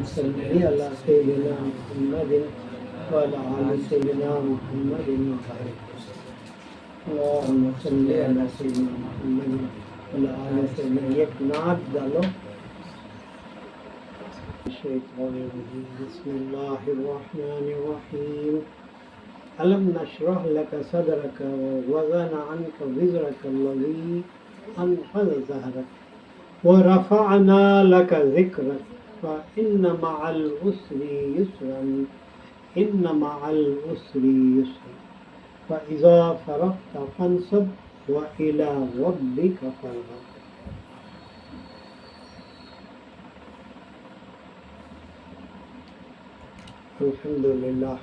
صل على سيدنا محمد وعلى آل سيدنا محمد وبارك وسلم اللهم صل على سيدنا محمد وعلى آل سيدنا ایک نعت ڈالو الشیطان الرجیم بسم اللہ الرحمن الرحیم ألم نشرح لك صدرك ووضعنا عنك وزرك الذي أنقض ظهرك ورفعنا لك ذكرك فإن مع العسر يسرا إن مع العسر يسرا فإذا فرغت فانصب وإلى ربك فارغب. الحمدللہ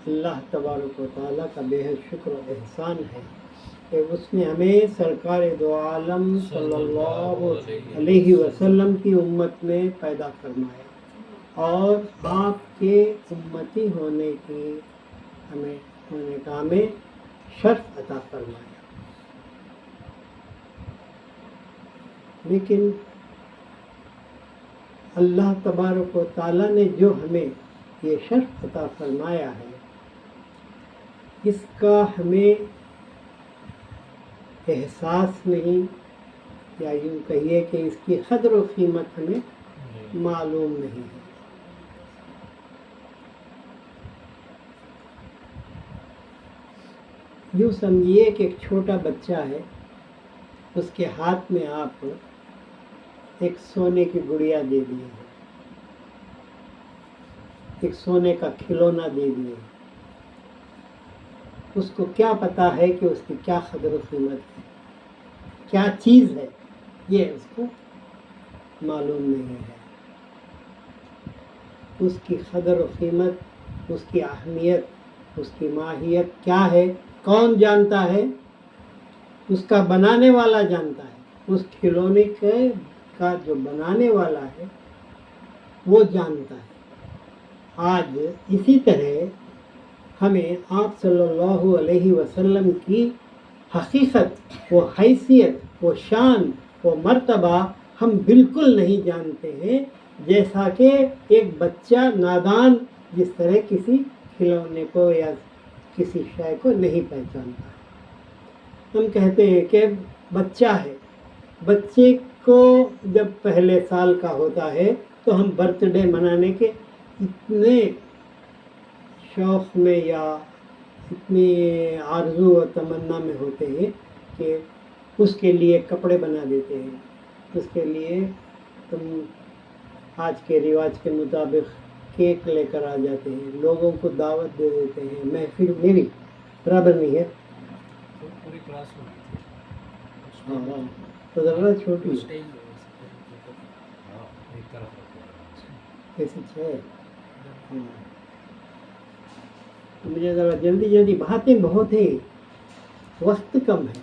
اللہ تبارک و تعالیٰ کا بے حد شکر و احسان ہے کہ اس نے ہمیں سرکار دو عالم صلی اللہ علیہ وسلم کی امت میں پیدا فرمایا اور آپ کے امتی ہونے کی ہمیں شرف عطا فرمایا. لیکن اللہ تبارک و تعالیٰ نے جو ہمیں یہ شرف عطا فرمایا ہے اس کا ہمیں احساس نہیں، یا یوں کہیے کہ اس کی قدر و قیمت ہمیں معلوم نہیں ہے. یوں سمجھیے کہ ایک چھوٹا بچہ ہے، اس کے ہاتھ میں آپ ایک سونے کی گڑیا دے دیے، ایک سونے کا کھلونا دے دیے. اس کو کیا پتا ہے کہ اس کی کیا قدر و قیمت ہے، کیا چیز ہے، یہ اس کو معلوم نہیں ہے. اس کی قدر و قیمت، اس کی اہمیت، اس کی ماہیت کیا ہے کون جانتا ہے؟ اس کا بنانے والا جانتا ہے. اس کھلونے کا جو بنانے والا ہے وہ جانتا ہے. آج اسی طرح ہمیں آپ صلی اللہ علیہ وسلم کی حقیقت و حیثیت و شان و مرتبہ ہم بالکل نہیں جانتے ہیں، جیسا کہ ایک بچہ نادان جس طرح کسی کھلونے کو یا کسی شے کو نہیں پہچانتا. ہم کہتے ہیں کہ بچہ ہے، بچے کو جب پہلے سال کا ہوتا ہے تو ہم برتھ ڈے منانے کے اتنے شوق میں یا اتنی آرزو و تمنا میں ہوتے ہیں کہ اس کے لیے کپڑے بنا دیتے ہیں، اس کے لیے تم آج کے رواج کے مطابق کیک لے کر آ جاتے ہیں، لوگوں کو دعوت دے دیتے ہیں. محفل میری برابر نہیں ہے، پوری کلاس ہاں تو ذرا چھوٹی ایسی ہے. مجھے ذرا جلدی باتیں بہت ہیں، وقت کم ہے.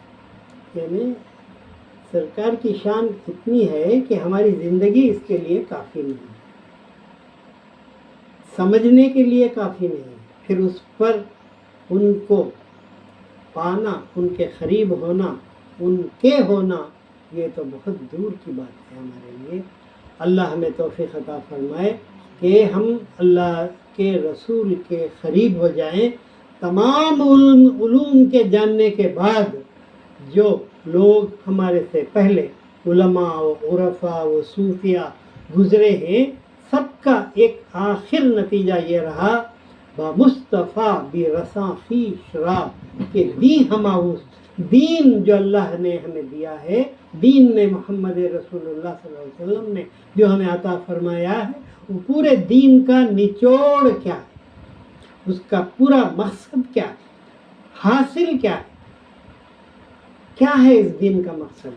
یعنی سرکار کی شان اتنی ہے کہ ہماری زندگی اس کے لیے کافی نہیں، سمجھنے کے لیے کافی نہیں. پھر اس پر ان کو پانا، ان کے قریب ہونا، ان کے ہونا، یہ تو بہت دور کی بات ہے ہمارے لیے. اللہ ہمیں توفیق عطا فرمائے کہ ہم اللہ کے رسول کے قریب ہو جائیں. تمام علوم کے جاننے کے بعد جو لوگ ہمارے سے پہلے علماء و عرفاء و صوفیاء گزرے ہیں، سب کا ایک آخر نتیجہ یہ رہا با مصطفیٰ بھی رساں خویش را کہ دی ہماؤس. دین جو اللہ نے ہمیں دیا ہے، دین نے محمد رسول اللہ صلی اللہ علیہ وسلم نے جو ہمیں عطا فرمایا ہے، وہ پورے دین کا نچوڑ کیا ہے، اس کا پورا مقصد کیا ہے، حاصل کیا ہے، کیا ہے اس دین کا مقصد.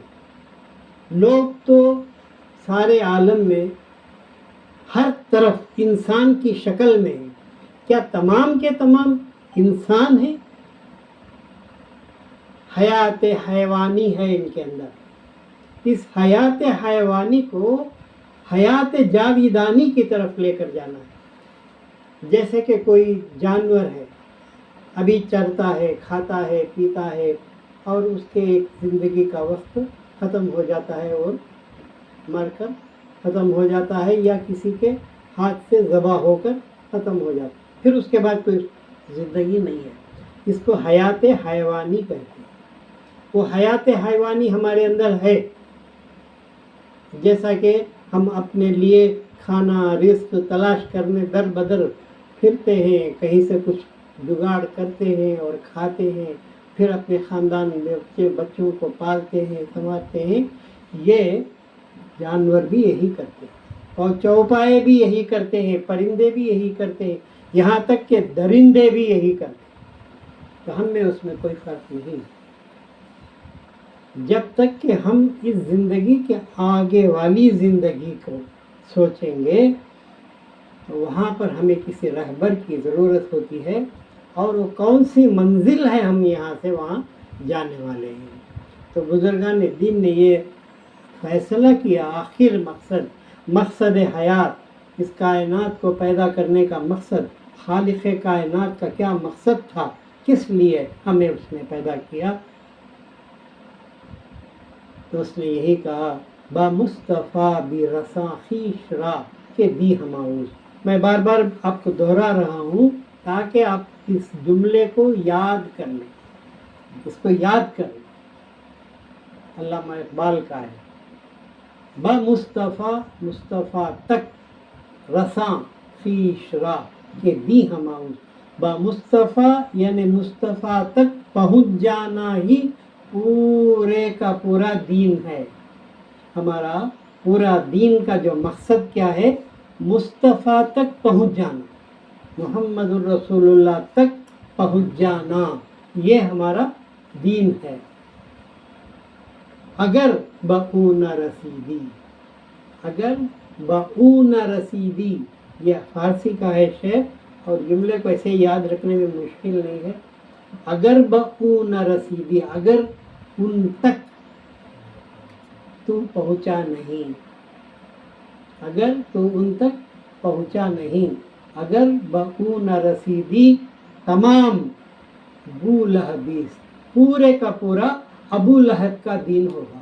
لوگ تو سارے عالم میں ہر طرف انسان کی شکل میں ہیں. کیا تمام کے تمام انسان ہیں؟ حیات حیوانی ہے ان کے اندر. اس حیات حیوانی کو حیات جاویدانی کی طرف لے کر جانا ہے. جیسے کہ کوئی جانور ہے، ابھی چرتا ہے، کھاتا ہے، پیتا ہے، اور اس کے ایک زندگی کا وقت ختم ہو جاتا ہے اور مر کر ختم ہو جاتا ہے یا کسی کے ہاتھ سے ذبح ہو کر ختم ہو جاتا ہے، پھر اس کے بعد کوئی زندگی نہیں ہے۔ اس کو حیات حیوانی کہتے ہیں۔ وہ حیات حیوانی ہمارے اندر ہے، جیسا کہ ہم اپنے لیے کھانا رزق تلاش کرنے در بدر پھرتے ہیں، کہیں سے کچھ جگاڑ کرتے ہیں اور کھاتے ہیں، پھر اپنے خاندان بچوں کو پالتے ہیں، سنوارتے ہیں، یہ جانور بھی یہی کرتے ہیں اور چوپائے بھی یہی کرتے ہیں، پرندے بھی یہی کرتے ہیں، یہاں تک کہ درندے بھی یہی کرتے ہیں۔ تو ہم میں اس میں کوئی فرق نہیں۔ جب تک کہ ہم اس زندگی کے آگے والی زندگی کو سوچیں گے تو وہاں پر ہمیں کسی رہبر کی ضرورت ہوتی ہے، اور وہ کون سی منزل ہے ہم یہاں سے وہاں جانے والے ہیں۔ تو بزرگان دین نے یہ فیصلہ کیا، آخر مقصد حیات، اس کائنات کو پیدا کرنے کا مقصد، خالق کائنات کا کیا مقصد تھا، کس لیے ہمیں اس نے پیدا کیا، تو اس نے یہی کہا با مصطفیٰ بھی رساں خویش را کہ دی ہماؤں۔ میں بار بار آپ کو دہرا رہا ہوں تاکہ آپ اس جملے کو یاد کر لیں، اس کو یاد کر لیں۔ علامہ اقبال کا ہے، با مصطفیٰ مصطفیٰ تک رساں خویش را کہ دی ہماؤں۔ با مصطفیٰ یعنی مصطفیٰ تک پہنچ جانا ہی پورے کا پورا دین ہے۔ ہمارا پورا دین کا جو مقصد کیا ہے، مصطفیٰ تک پہنچ جانا، محمد الرسول اللہ تک پہنچ جانا، یہ ہمارا دین ہے۔ اگر بقو نہ رسیدی، اگر بقو نہ رسیدی، یہ فارسی کا ہے شعر، اور جملے کو ایسے یاد رکھنے میں مشکل نہیں ہے۔ اگر بقو نہ رسیدی، اگر ان تک تو پہنچا نہیں، اگر تو ان تک پہنچا نہیں، اگر بقو نہ رسیدی، تمام بو لہبیس، پورے کا پورا ابو لہب کا دین ہوگا۔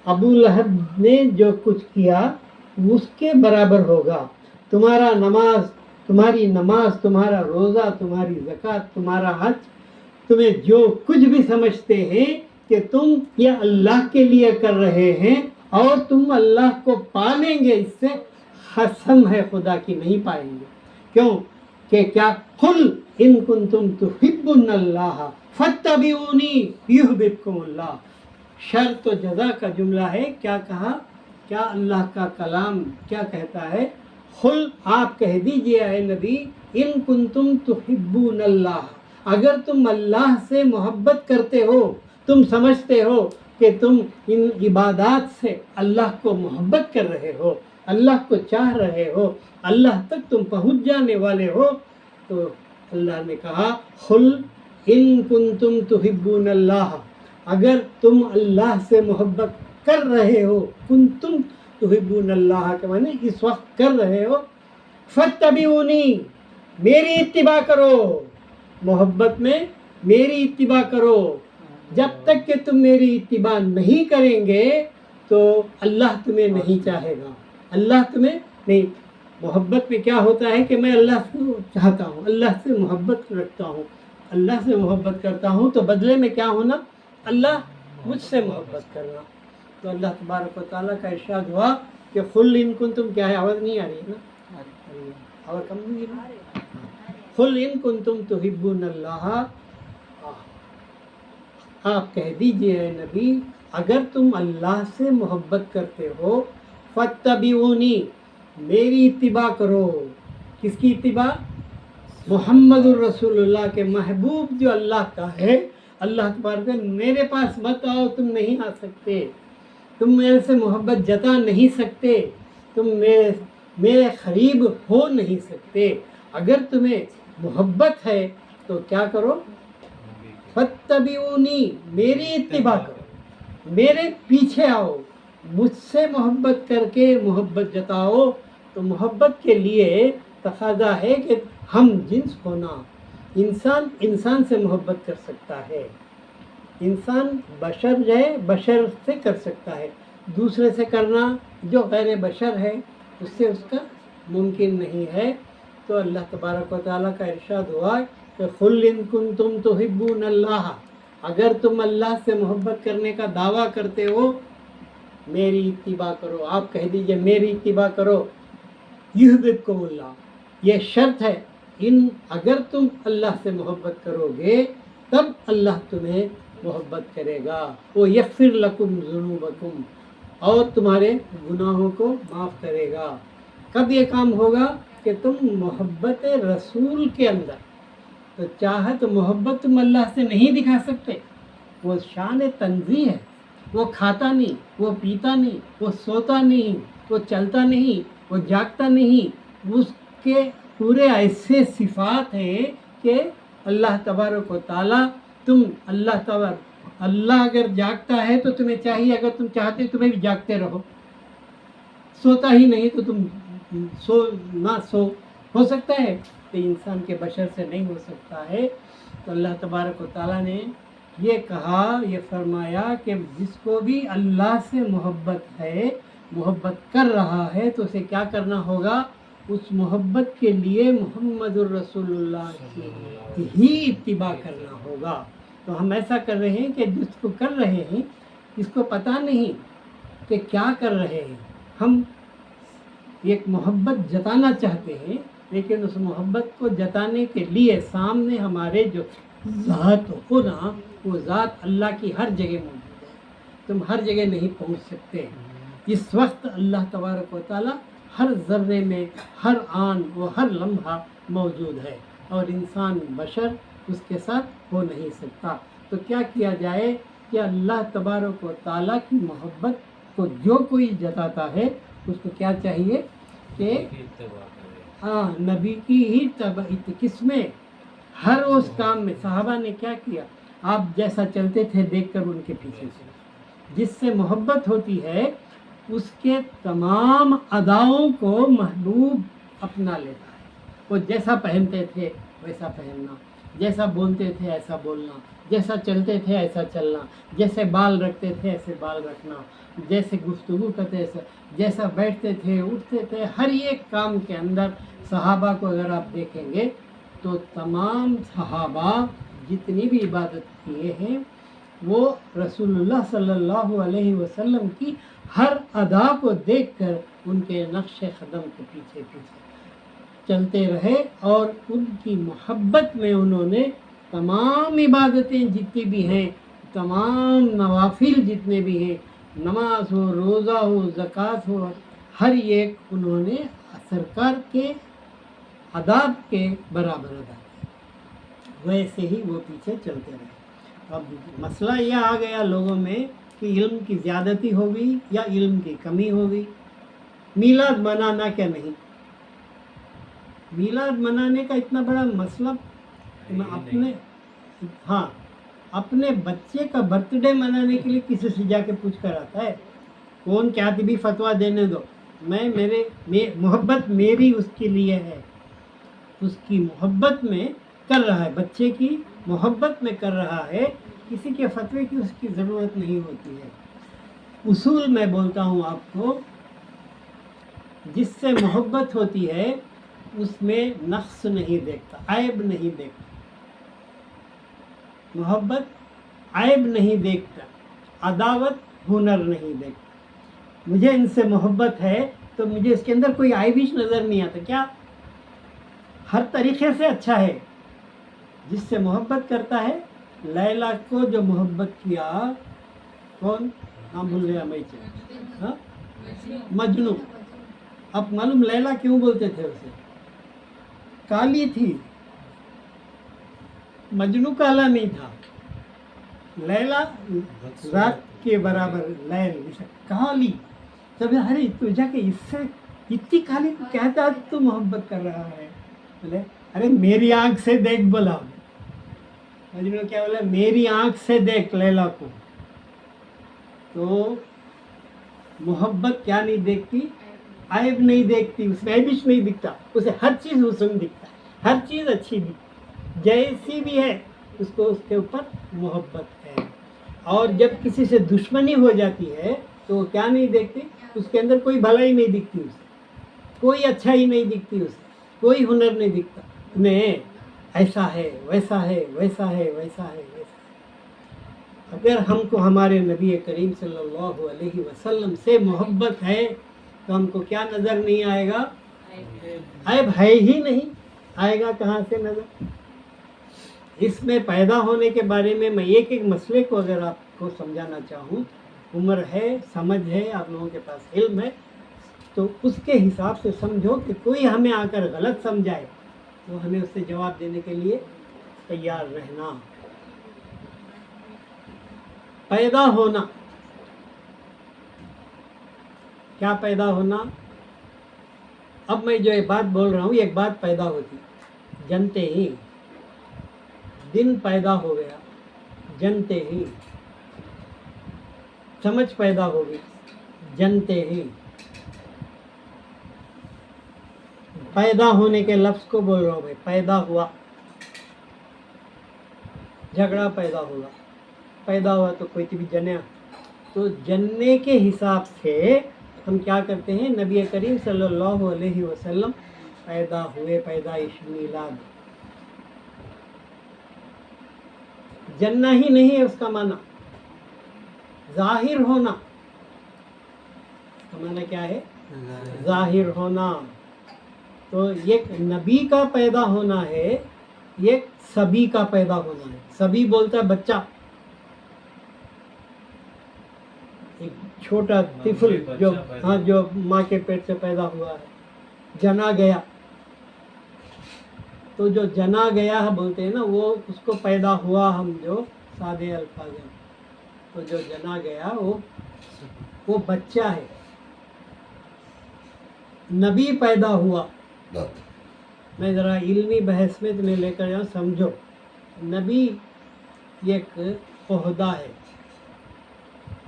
ابو لہب نے جو کچھ کیا اس کے برابر ہوگا۔ تمہاری نماز، تمہارا روزہ، تمہاری زکوٰۃ، تمہارا حج، تمہیں جو کچھ بھی سمجھتے ہیں کہ تم یہ اللہ کے لیے کر رہے ہیں اور تم اللہ کو پالیں گے، اس سے قسم ہے خدا کی نہیں پائیں گے۔ کیوں کہ کیا قل ان کنتم تحبون اللہ فاتبعونی یحببکم اللہ، شرط و جزا کا جملہ ہے۔ کیا کہا؟ کیا اللہ کا کلام کیا کہتا ہے؟ قل، آپ کہہ دیجئے اے نبی، ان کنتم تحبون اللہ، اگر تم اللہ سے محبت کرتے ہو، تم سمجھتے ہو کہ تم ان عبادات سے اللہ کو محبت کر رہے ہو، اللہ کو چاہ رہے ہو، اللہ تک تم پہنچ جانے والے ہو، تو اللہ نے کہا قل ان کنتم تحبون اللہ، اگر تم اللہ سے محبت کر رہے ہو، کنتم تحبون اللہ کے معنی اس وقت کر رہے ہو، فاتبعونی، میری اتباع کرو، محبت میں میری اتباع کرو۔ جب تک کہ تم میری اتباع نہیں کریں گے تو اللہ تمہیں نہیں چاہے گا، اللہ تمہیں نہیں۔ محبت میں کیا ہوتا ہے کہ میں اللہ کو چاہتا ہوں، اللہ سے محبت رکھتا ہوں، اللہ سے محبت کرتا ہوں، تو بدلے میں کیا ہونا؟ اللہ مجھ سے محبت کرنا۔ تو اللہ تبارک و تعالیٰ کا ارشاد ہوا کہ قل ان کنتم، کیا ہے، آواز نہیں آ رہی ہے نا؟ آواز کم نہیں ہے نا؟ قل ان کنتم تحبون اللہ، آپ کہہ دیجئے اے نبی، اگر تم اللہ سے محبت کرتے ہو، فاتبعونی، میری اتباع کرو۔ کس کی اتباع؟ محمد الرسول اللہ کے، محبوب جو اللہ کا ہے۔ اللہ تبارک میرے پاس مت آؤ، تم نہیں آ سکتے، تم میرے سے محبت جتا نہیں سکتے، تم میرے قریب ہو نہیں سکتے۔ اگر تمہیں محبت ہے تو کیا کرو؟ فاتبعونی، میری اتباع کرو، میرے پیچھے آؤ، مجھ سے محبت کر کے محبت جتاؤ۔ تو محبت کے لیے تقاضا ہے کہ ہم جنس ہونا۔ انسان سے محبت کر سکتا ہے، انسان بشر جو ہے بشر سے کر سکتا ہے، دوسرے سے کرنا جو غیر بشر ہے اس سے اس کا ممکن نہیں ہے. تو اللہ تبارک و تعالیٰ کا ارشاد ہوا کہ قُلْ إِن كُنتُمْ تُحِبُّونَ اللَّهَ، اگر تم اللہ سے محبت کرنے کا دعویٰ کرتے ہو میری اتباع کرو. آپ کہہ دیجئے میری اتباع کرو. یحببکم اللہ، یہ شرط ہے اگر تم اللہ سے محبت کرو گے تب اللہ تمہیں محبت کرے گا. وہ یغفر لکم ذنوبکم، اور تمہارے گناہوں کو معاف کرے گا. کب یہ کام ہوگا کہ تم محبت رسول کے اندر، تو چاہے تو محبت تم اللہ سے نہیں دکھا سکتے، وہ شان تنزیہ ہے. وہ کھاتا نہیں، وہ پیتا نہیں، وہ سوتا نہیں، وہ چلتا نہیں، وہ جاگتا نہیں. اس کے پورے ایسے صفات ہیں کہ اللہ تبارک و تعالیٰ اللہ اگر جاگتا ہے تو تمہیں چاہیے، اگر تم چاہتے تمہیں بھی جاگتے رہو. سوتا ہی نہیں تو تم نہ سو. ہو سکتا ہے کہ انسان کے بشر سے نہیں ہو سکتا ہے. تو اللہ تبارک و تعالیٰ نے یہ کہا، یہ فرمایا کہ جس کو بھی اللہ سے محبت ہے، محبت کر رہا ہے، تو اسے کیا کرنا ہوگا؟ اس محبت کے لیے محمد الرسول اللہ کی ہی اتباع کرنا ہوگا. تو ہم ایسا کر رہے ہیں کہ جس کو کر رہے ہیں اس کو پتہ نہیں کہ کیا کر رہے ہیں. ہم ایک محبت جتانا چاہتے ہیں، لیکن اس محبت کو جتانے کے لیے سامنے ہمارے جو ذات ہو نا، وہ ذات اللہ کی ہر جگہ موجود ہے. تم ہر جگہ نہیں پہنچ سکتے. اس وقت اللہ تبارک و تعالیٰ ہر ذرے میں، ہر آن و ہر لمحہ موجود ہے، اور انسان بشر اس کے ساتھ ہو نہیں سکتا. تو کیا کیا جائے کہ اللہ تبارک و تعالیٰ کی محبت کو جو کوئی جتاتا ہے اس کو کیا چاہیے کہ نبی کی ہی کس میں؟ ہر اس کام میں. صحابہ نے کیا کیا؟ آپ جیسا چلتے تھے دیکھ کر ان کے پیچھے سے. جس سے محبت ہوتی ہے اس کے تمام اداؤں کو محبوب اپنا لیتا ہے. وہ جیسا پہنتے تھے ویسا پہننا، جیسا بولتے تھے ایسا بولنا، جیسا چلتے تھے ایسا چلنا، جیسے بال رکھتے تھے ایسے بال رکھنا، جیسے گفتگو کرتے تھے، جیسا بیٹھتے تھے اٹھتے تھے. ہر ایک کام کے اندر صحابہ کو اگر آپ دیکھیں گے تو تمام صحابہ جتنی بھی عبادت کیے ہیں وہ رسول اللہ صلی اللہ علیہ وسلم کی ہر ادا کو دیکھ کر ان کے نقش قدم کے پیچھے پیچھے چلتے رہے، اور ان کی محبت میں انہوں نے تمام عبادتیں جتنی بھی ہیں، تمام نوافل جتنے بھی ہیں، نماز ہو، روزہ ہو، زکوٰۃ ہو، ہر ایک انہوں نے سرکار کے آداب کے برابر ادا کیا. ویسے ہی وہ پیچھے چلتے رہے. اب مسئلہ یہ آ گیا لوگوں میں کہ علم کی زیادتی ہو گئی یا علم کی کمی ہو گئی. میلاد منانا کیا نہیں؟ میلاد منانے کا اتنا بڑا مسئلہ اپنے بچے کا برتھ ڈے منانے کے لیے کسی سے جا کے پوچھ کر آتا ہے. کون کاتبی فتویٰ دینے دو. محبت میری اس کے لیے ہے، اس کی محبت میں کر رہا ہے، بچے کی محبت میں کر رہا ہے. کسی کے فتوے کی اس کی ضرورت نہیں ہوتی ہے. اصول میں بولتا ہوں آپ کو، جس سے محبت ہوتی ہے اس میں نقص نہیں دیکھتا، عیب نہیں دیکھتا. محبت عیب نہیں دیکھتا، عداوت ہنر نہیں دیکھتا. مجھے ان سے محبت ہے تو مجھے اس کے اندر کوئی عیبش نظر نہیں آتا. کیا ہر طریقے سے اچھا ہے. جس سے محبت کرتا ہے، لیلا کو جو محبت کیا، کون نام بھول گیا میں، مجنو. اب معلوم لیلا کیوں بولتے تھے اسے؟ کالی تھی. مجنو کالا نہیں تھا. لیلا رات کے برابر، لیل کالی. تب ارے تو جا کے اس سے اتنی کالی کو کہتا تو محبت کر رہا ہے. بولے ارے میری آنکھ سے دیکھ. بولا مجنو کیا بولا؟ میری آنکھ سے دیکھ لیلا کو. تو محبت کیا نہیں دیکھتی؟ عیب نہیں دیکھتی. اس میں عیبش نہیں دکھتا، اسے ہر چیز حسن دکھتا ہے، ہر چیز اچھی دکھتی جیسی بھی ہے. اس کو اس کے اوپر محبت ہے. اور جب کسی سے دشمنی ہو جاتی ہے تو وہ کیا نہیں دیکھتی؟ اس کے اندر کوئی بھلائی نہیں دکھتی اسے، کوئی اچھائی نہیں دکھتی اسے، کوئی ہنر نہیں دکھتا انہیں، ایسا ہے ویسا ہے ویسا ہے ویسا ہے ویسا ہے۔ اگر ہم کو ہمارے نبی کریم صلی اللہ علیہ وسلم سے محبت ہے تو ہم کو کیا نظر نہیں آئے گا؟ عیب ہے ہی نہیں، آئے گا کہاں سے نظر؟ اس میں پیدا ہونے کے بارے میں ایک ایک مسئلے کو اگر آپ کو سمجھانا چاہوں، عمر ہے، سمجھ ہے، آپ لوگوں کے پاس علم ہے، تو اس کے حساب سے سمجھو کہ کوئی ہمیں آ کر غلط سمجھائے تو ہمیں اس سے جواب دینے کے لیے تیار رہنا۔ پیدا ہونا، کیا پیدا ہونا؟ اب میں جو ایک بات بول رہا ہوں، ایک بات پیدا ہوتی جنتے ہی، دن پیدا ہو گیا جنتے ہی، سمجھ پیدا ہو گئی جنتے ہی۔ پیدا ہونے کے لفظ کو بول رہا ہوں بھائی، پیدا ہوا، جھگڑا پیدا ہوا، پیدا ہوا تو کوئی بھی جنیا، تو جننے کے حساب سے ہم کیا کرتے ہیں؟ نبی کریم صلی اللہ علیہ وسلم پیدا ہوئے، پیدائش میلاد۔ جننا ہی نہیں ہے اس کا معنی، ظاہر ہونا۔ اس کا معنی کیا ہے؟ ظاہر ہونا۔ تو ایک نبی کا پیدا ہونا ہے، ایک سبی کا پیدا ہونا ہے۔ سبی بولتا ہے بچہ، ایک چھوٹا طفل جو ماں کے پیٹ سے پیدا ہوا ہے، جنا گیا۔ تو جو جنا گیا بولتے ہیں نا، وہ اس کو پیدا ہوا، ہم جو سادے الفاظ ہیں، تو جو جنا گیا وہ بچہ ہے۔ نبی پیدا ہوا، میں ذرا علمی بحث میں تمہیں لے کر جاؤں، سمجھو۔ نبی ایک عہدہ ہے،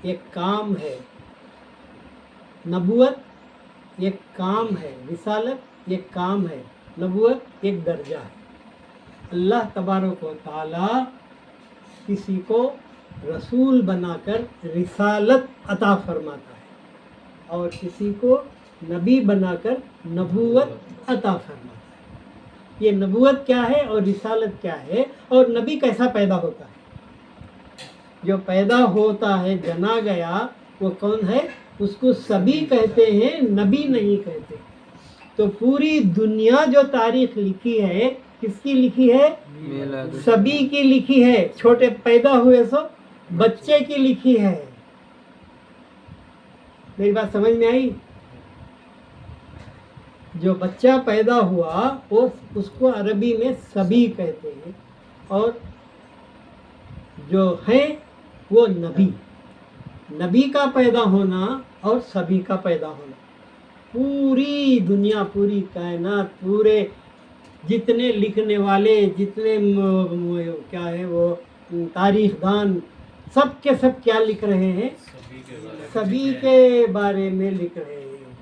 ایک کام ہے، نبوت ایک کام ہے، رسالت ایک کام ہے، نبوت ایک درجہ ہے۔ اللہ تبارک و تعالی کسی کو رسول بنا کر رسالت عطا فرماتا ہے اور کسی کو نبی بنا کر نبوت عطا فرماتا ہے۔ یہ نبوت کیا ہے اور رسالت کیا ہے، اور نبی کیسا پیدا ہوتا ہے؟ جو پیدا ہوتا ہے، جنا گیا، وہ کون ہے؟ اس کو سبی کہتے ہیں، نبی نہیں کہتے۔ تو پوری دنیا جو تاریخ لکھی ہے، کس کی لکھی ہے؟ سبی کی لکھی ہے۔ چھوٹے پیدا ہوئے سو بچے کی لکھی ہے۔ میری بات سمجھ میں آئی؟ جو بچہ پیدا ہوا اس کو عربی میں سبی کہتے ہیں، اور جو ہے وہ نبی۔ نبی کا پیدا ہونا اور سبی کا پیدا ہونا، پوری دنیا، پوری کائنات، پورے جتنے لکھنے والے، جتنے کیا ہے وہ تاریخ دان، سب کے سب کیا لکھ رہے ہیں؟ سبی کے بارے میں لکھ رہے ہیں۔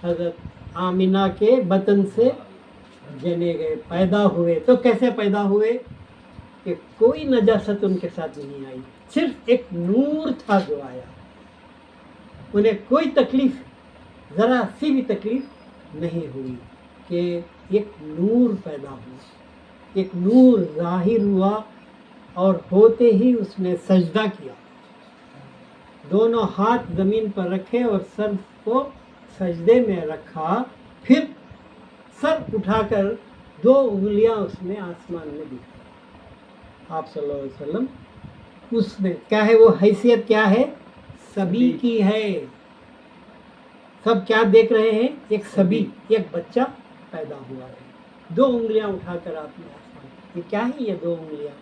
حضرت آمینہ کے بطن سے جنے گئے، پیدا ہوئے، تو کیسے پیدا ہوئے؟ کہ کوئی نجاست ان کے ساتھ نہیں آئی، صرف ایک نور تھا جو آیا۔ انہیں کوئی تکلیف، ذرا سی بھی تکلیف نہیں ہوئی کہ ایک نور پیدا ہوا، ایک نور ظاہر ہوا، اور ہوتے ہی اس نے سجدہ کیا، دونوں ہاتھ زمین پر رکھے اور سر کو سجدے میں رکھا، پھر سر اٹھا کر 2 انگلیاں اس نے آسمان میں دی۔ آپ صلی اللہ علیہ وسلم اس میں کیا ہے؟ وہ حیثیت کیا ہے؟ سبی کی ہے۔ سب کیا دیکھ رہے ہیں؟ ایک سبی، ایک بچہ پیدا ہوا ہے، 2 انگلیاں اٹھا کر آپ نے آسمان، یہ کیا ہے؟ یہ 2 انگلیاں،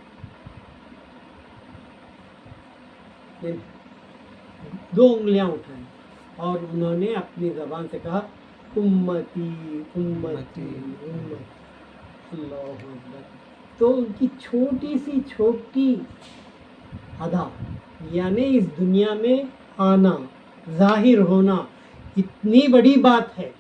2 انگلیاں اٹھائیں، اور انہوں نے اپنی زبان سے کہا امتی امتی امتی، اللہ اکبر۔ تو ان کی چھوٹی سی چھوٹی ادا، یعنی اس دنیا میں آنا، ظاہر ہونا، اتنی بڑی بات ہے۔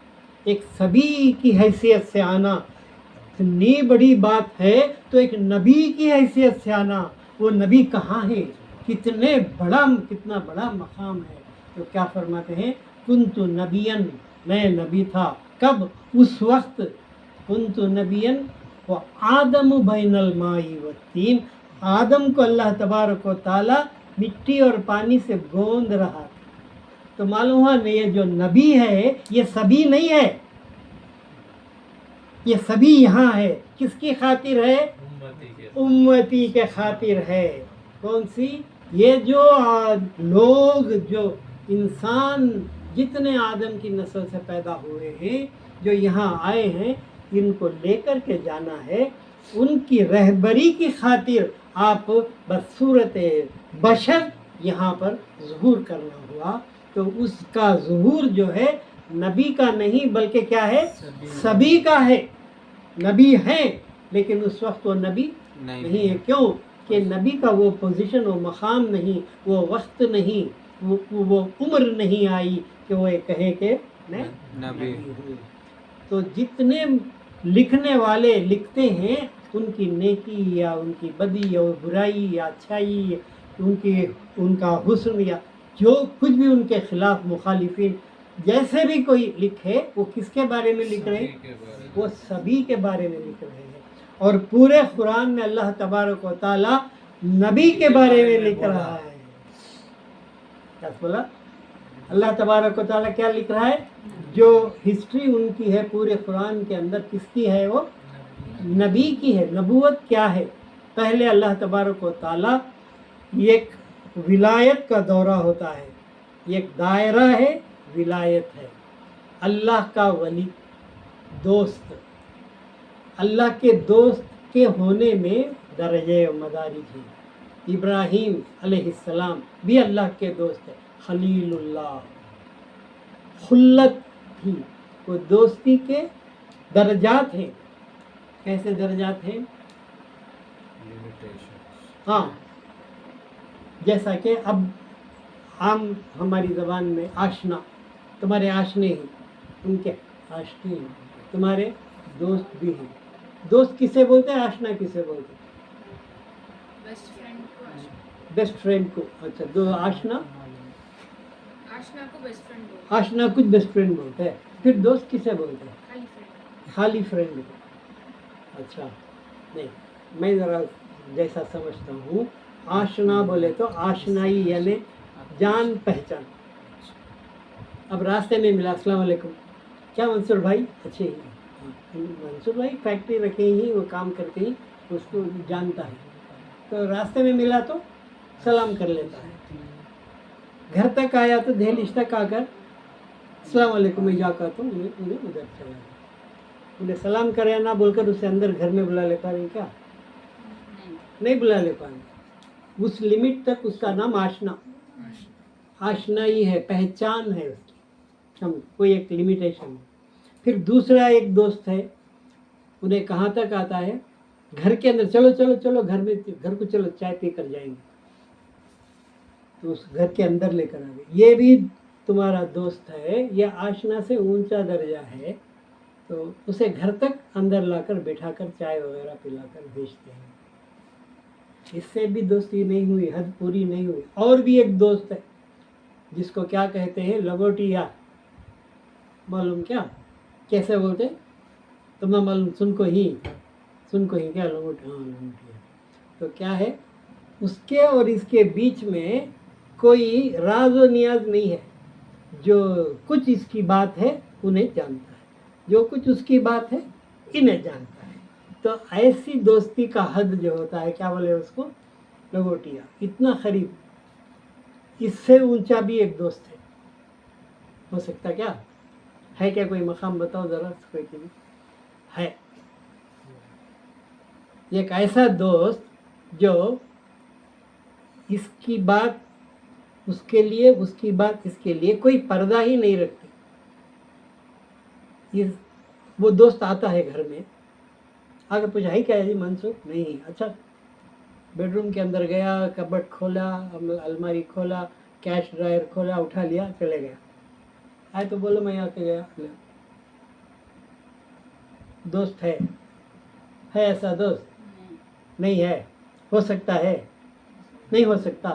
ایک سبی کی حیثیت سے آنا اتنی بڑی بات ہے، تو ایک نبی کی حیثیت سے آنا، وہ نبی کہاں ہے؟ کتنا بڑا مقام ہے، تو کیا فرماتے ہیں کنت نبیًا میں نبی تھا کب اس وقت کنت نبیًا و آدم بین الماء والتین آدم کو اللہ تبارک و تعالی مٹی اور پانی سے گوند رہا تھا تو معلوم ہوا نہیں یہ جو نبی ہے یہ سبھی نہیں ہے یہ سبھی یہاں ہے کس کی خاطر ہے امتی کے امتی کے خاطر ہے کون سی یہ جو لوگ جو انسان جتنے آدم کی نسل سے پیدا ہوئے ہیں جو یہاں آئے ہیں ان کو لے کر کے جانا ہے ان کی رہبری کی خاطر آپ بصورت بشر یہاں پر ظہور کرنا ہوا تو اس کا ظہور جو ہے نبی کا نہیں بلکہ کیا ہے سبھی کا ہے نبی ہیں لیکن اس وقت وہ نبی نہیں ہے کیوں کہ نبی کا وہ پوزیشن وہ مقام نہیں وہ وقت نہیں وہ عمر نہیں آئی کہ وہ یہ کہے کہ میں نبی ہوں تو جتنے لکھنے والے لکھتے ہیں ان کی نیکی یا ان کی بدی یا برائی یا اچھائی ان کا حسن یا جو کچھ بھی ان کے خلاف مخالفین جیسے بھی کوئی لکھے وہ کس کے بارے میں لکھ رہے ہیں وہ سبھی کے بارے میں لکھ رہے ہیں اور پورے قرآن میں اللہ تبارک و تعالی نبی کے بارے میں لکھ رہا ہے کیا بولا اللہ تبارک و تعالی کیا لکھ رہا ہے جو ہسٹری ان کی ہے پورے قرآن کے اندر کس کی ہے وہ نبی کی ہے نبوت کیا ہے پہلے اللہ تبارک و تعالی ایک ولایت کا دورہ ہوتا ہے ایک دائرہ ہے ولایت ہے اللہ کا ولی دوست اللہ کے دوست کے ہونے میں درجے و مدارج ہیں ابراہیم علیہ السلام بھی اللہ کے دوست ہے خلیل اللہ خلت بھی وہ دوستی کے درجات ہیں کیسے درجات ہیں ہاں جیسا کہ اب عام ہماری زبان میں آشنا تمہارے آشنے ہیں ان کے آشنے ہیں تمہارے دوست بھی ہیں دوست کسے بولتے ہیں آشنا کسے بولتے ہیں بیسٹ فرینڈ کو اچھا دو آشنا آشنا کچھ بیسٹ فرینڈ بولتے ہیں پھر دوست کسے بولتے ہیں خالی فرینڈ کو اچھا نہیں میں ذرا جیسا سمجھتا ہوں آشنا بولے تو آشنائی یعنی جان پہچان اب راستے میں ملا السلام علیکم کیا منصور بھائی اچھے ہی منصور بھائی فیکٹری رکھے ہی وہ کام کرتے ہی اس کو جانتا ہے تو راستے میں ملا تو سلام کر لیتا ہے گھر تک آیا تو دہلیز تک آ کر السلام علیکم میں جا کر تو انہیں ادھر چلا گیا انہیں سلام کرے نہ بول کر اسے اندر گھر میں بلا لے پا رہے کیا نہیں بلا لے پا رہے اس لمٹ تک اس کا نام آشنا آشنائی ہے پہچان ہے اس کی کوئی ایک لمیٹیشن ہے پھر دوسرا ایک دوست ہے انہیں کہاں تک آتا ہے گھر کے اندر چلو چلو چلو گھر کو چلو چائے پی کر جائیں گے تو اس گھر کے اندر لے کر آ گئے یہ بھی تمہارا دوست ہے یہ آشنا سے اونچا درجہ ہے تو اسے گھر تک اندر لا کر بٹھا کر چائے وغیرہ پلا کر بھیجتے ہیں اس سے بھی دوستی نہیں ہوئی حد پوری نہیں ہوئی اور بھی ایک دوست ہے جس کو کیا کہتے ہیں لگوٹیا معلوم کیا کیسے بولتے تمہیں معلوم سن کو ہی کیا لگوٹیا تو کیا ہے اس کے اور اس کے بیچ میں کوئی راز و نیاز نہیں ہے جو کچھ اس کی بات ہے انہیں جانتا ہے جو کچھ اس کی بات ہے انہیں جانتا ہے تو ایسی دوستی کا حد جو ہوتا ہے کیا بولے اس کو لگوٹیا اتنا قریب اس سے اونچا بھی ایک دوست ہے ہو سکتا کیا ہے کیا کوئی مقام بتاؤ ذرا کوئی کی ہے ایک ایسا دوست جو اس کی بات اس کے لیے اس کی بات اس کے لیے کوئی پردہ ہی نہیں رکھتی وہ دوست آتا ہے گھر میں آگے پوچھا ہی کیا ہے جی منصور نہیں اچھا بیڈ روم کے اندر گیا کبٹ کھولا الماری کھولا کیش ڈرائر کھولا اٹھا لیا چلے گیا آئے تو بولو میں آ کے گیا دوست ہے ایسا دوست نہیں ہے ہو سکتا ہے نہیں ہو سکتا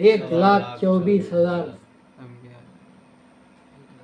1,24,000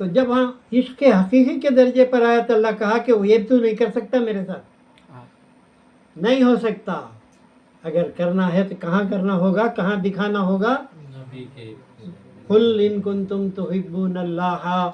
تو جب ہاں عشق حقیقی کے درجے پر آیا تو اللہ کہا کہ وہ یہ تو نہیں کر سکتا میرے ساتھ، ہاں نہیں ہو سکتا. اگر کرنا ہے تو کہاں کرنا ہوگا، کہاں دکھانا ہوگا؟ نبی کے قل ان کنتم تحبون اللہ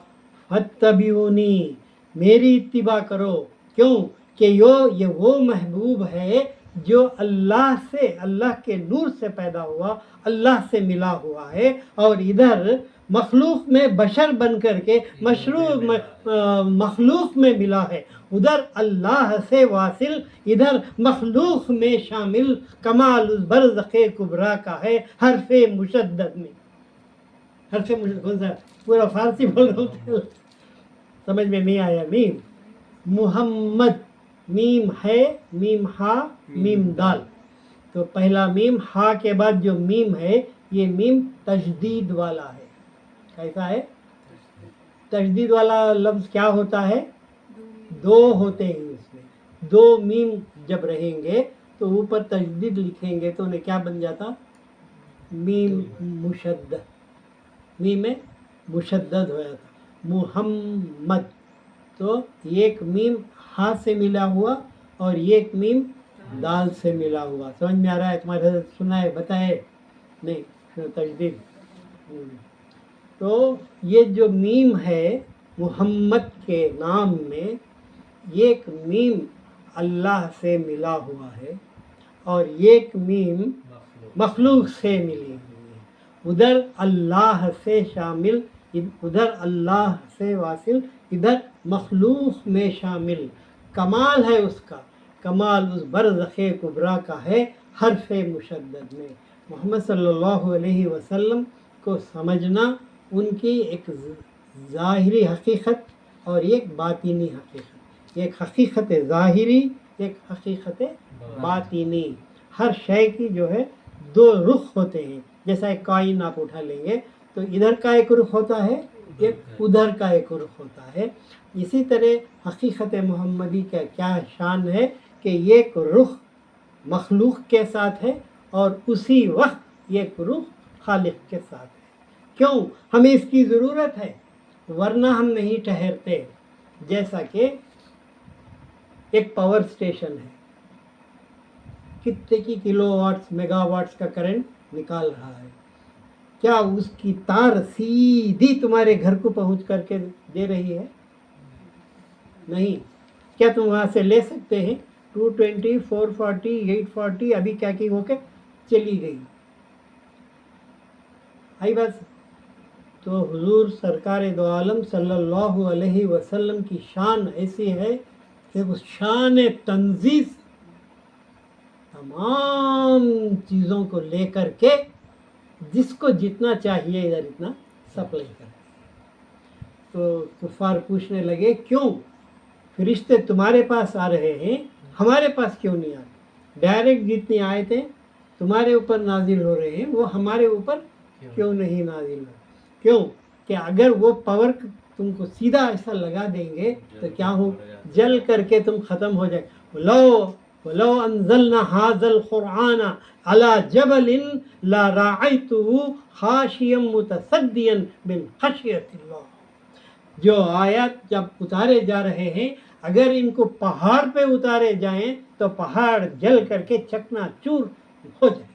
فاتبعونی، میری اتباع کرو. کیوں کہ یہ وہ محبوب ہے جو اللہ سے، اللہ کے نور سے پیدا ہوا، اللہ سے ملا ہوا ہے، اور ادھر مخلوق میں بشر بن کر کے مخلوق میں ملا ہے. ادھر اللہ سے واصل، ادھر مخلوق میں شامل. کمال اس برزخ کبریٰ کا ہے حرف مشدد میں. حرف مشدد کون سا؟ پورا فارسی بول رہا ہوں، سمجھ میں نہیں آیا. میم محمد، میم ہے، میم ہا، میم دال. تو پہلا میم ہا کے بعد جو میم ہے یہ میم تشدید والا ہے. کیسا ہے؟ تشدید والا لفظ کیا ہوتا ہے؟ دو ہوتے ہیں اس میں. دو میم جب رہیں گے تو اوپر تشدید لکھیں گے تو انہیں کیا بن جاتا؟ میم مشدد. میم میں مشدد ہو جاتا. محمد، تو ایک میم ہا سے ملا ہوا اور ایک میم دال سے ملا ہوا. سمجھ میں آ رہا ہے؟ تمہارے حضرت سنا ہے، بتائے نہیں تجدید. تو یہ جو میم ہے محمد کے نام میں، ایک میم اللہ سے ملا ہوا ہے اور ایک میم مخلوق سے ملی ہوئی ہے. ادھر اللہ سے شامل، ادھر اللہ سے واصل، ادھر مخلوق میں شامل. کمال ہے اس کا، کمال اس برزخ کبریٰ کا ہے حرف مشدد میں. محمد صلی اللہ علیہ وسلم کو سمجھنا ان کی ایک ظاہری حقیقت اور ایک باطنی حقیقت. ایک حقیقت ظاہری، ایک حقیقت باطنی. ہر شے کی جو ہے دو رخ ہوتے ہیں. جیسا ایک کائن آپ اٹھا لیں گے تو ادھر کا ایک رخ ہوتا ہے، ایک ادھر کا ایک رخ ہوتا ہے. اسی طرح حقیقت محمدی کا کیا شان ہے کہ ایک رخ مخلوق کے ساتھ ہے اور اسی وقت ایک رخ خالق کے ساتھ ہے. کیوں؟ ہمیں اس کی ضرورت ہے، ورنہ ہم نہیں ٹھہرتے. جیسا کہ ایک پاور اسٹیشن ہے، کتنے کی کلو واٹس، میگا واٹس کا کرنٹ نکال رہا ہے. کیا اس کی تار سیدھی تمہارے گھر کو پہنچ کر کے دے رہی ہے؟ نہیں. کیا تم وہاں سے لے سکتے ہیں؟ 220 440 840 ابھی کیا کی ہو کے چلی گئی. آئی بس. تو حضور سرکار دو عالم صلی اللہ علیہ وسلم کی شان ایسی ہے کہ اس شان تنزیہ تمام چیزوں کو لے کر کے جس کو جتنا چاہیے ادھر اتنا سپلائی کر. تو کفار پوچھنے لگے کیوں فرشتے تمہارے پاس آ رہے ہیں، ہمارے پاس کیوں نہیں آ رہے؟ ڈائریکٹ جتنی آیتیں تمہارے اوپر نازل ہو رہے ہیں وہ ہمارے اوپر کیوں نہیں نازل ہو؟ کیوں کہ اگر وہ پاور تم کو سیدھا ایسا لگا دیں گے تو کیا ہو؟ جل کر کے تم ختم ہو جائے. وَلَوْ أَنزَلْنَا هَذَا الْقُرْآنَ عَلَى جَبَلٍ لَرَأَيْتُهُ خَاشِعًا مُتَصَدِّعًا مِنْ خَشْيَةِ اللَّهِ. جو آیات جب اتارے جا رہے ہیں، اگر ان کو پہاڑ پہ اتارے جائیں تو پہاڑ جل کر کے چکنا چور ہو جائے گا.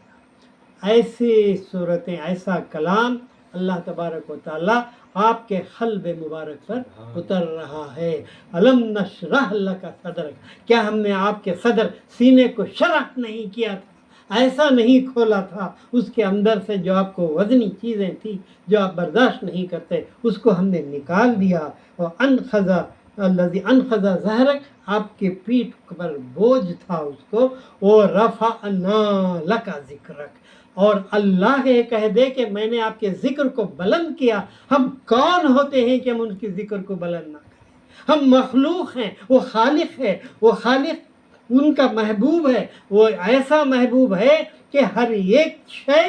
ایسی صورتیں، ایسا کلام اللہ تبارک و تعالیٰ آپ کے قلب مبارک پر اتر رہا ہے. الم نشرح لک صدرک، کیا ہم نے آپ کے صدر، سینے کو شرح نہیں کیا تھا؟ ایسا نہیں کھولا تھا اس کے اندر سے جو آپ کو وزنی چیزیں تھیں جو آپ برداشت نہیں کرتے اس کو ہم نے نکال دیا. اور انخذا الذی انخذا ظہرک، آپ کے پیٹھ پر بوجھ تھا اس کو. اور رفعنا لک ذکرک، اور اللہ یہ کہہ دے کہ میں نے آپ کے ذکر کو بلند کیا. ہم کون ہوتے ہیں کہ ہم ان کے ذکر کو بلند نہ کریں؟ ہم مخلوق ہیں، وہ خالق ہے. وہ خالق ان کا محبوب ہے، وہ ایسا محبوب ہے کہ ہر ایک شے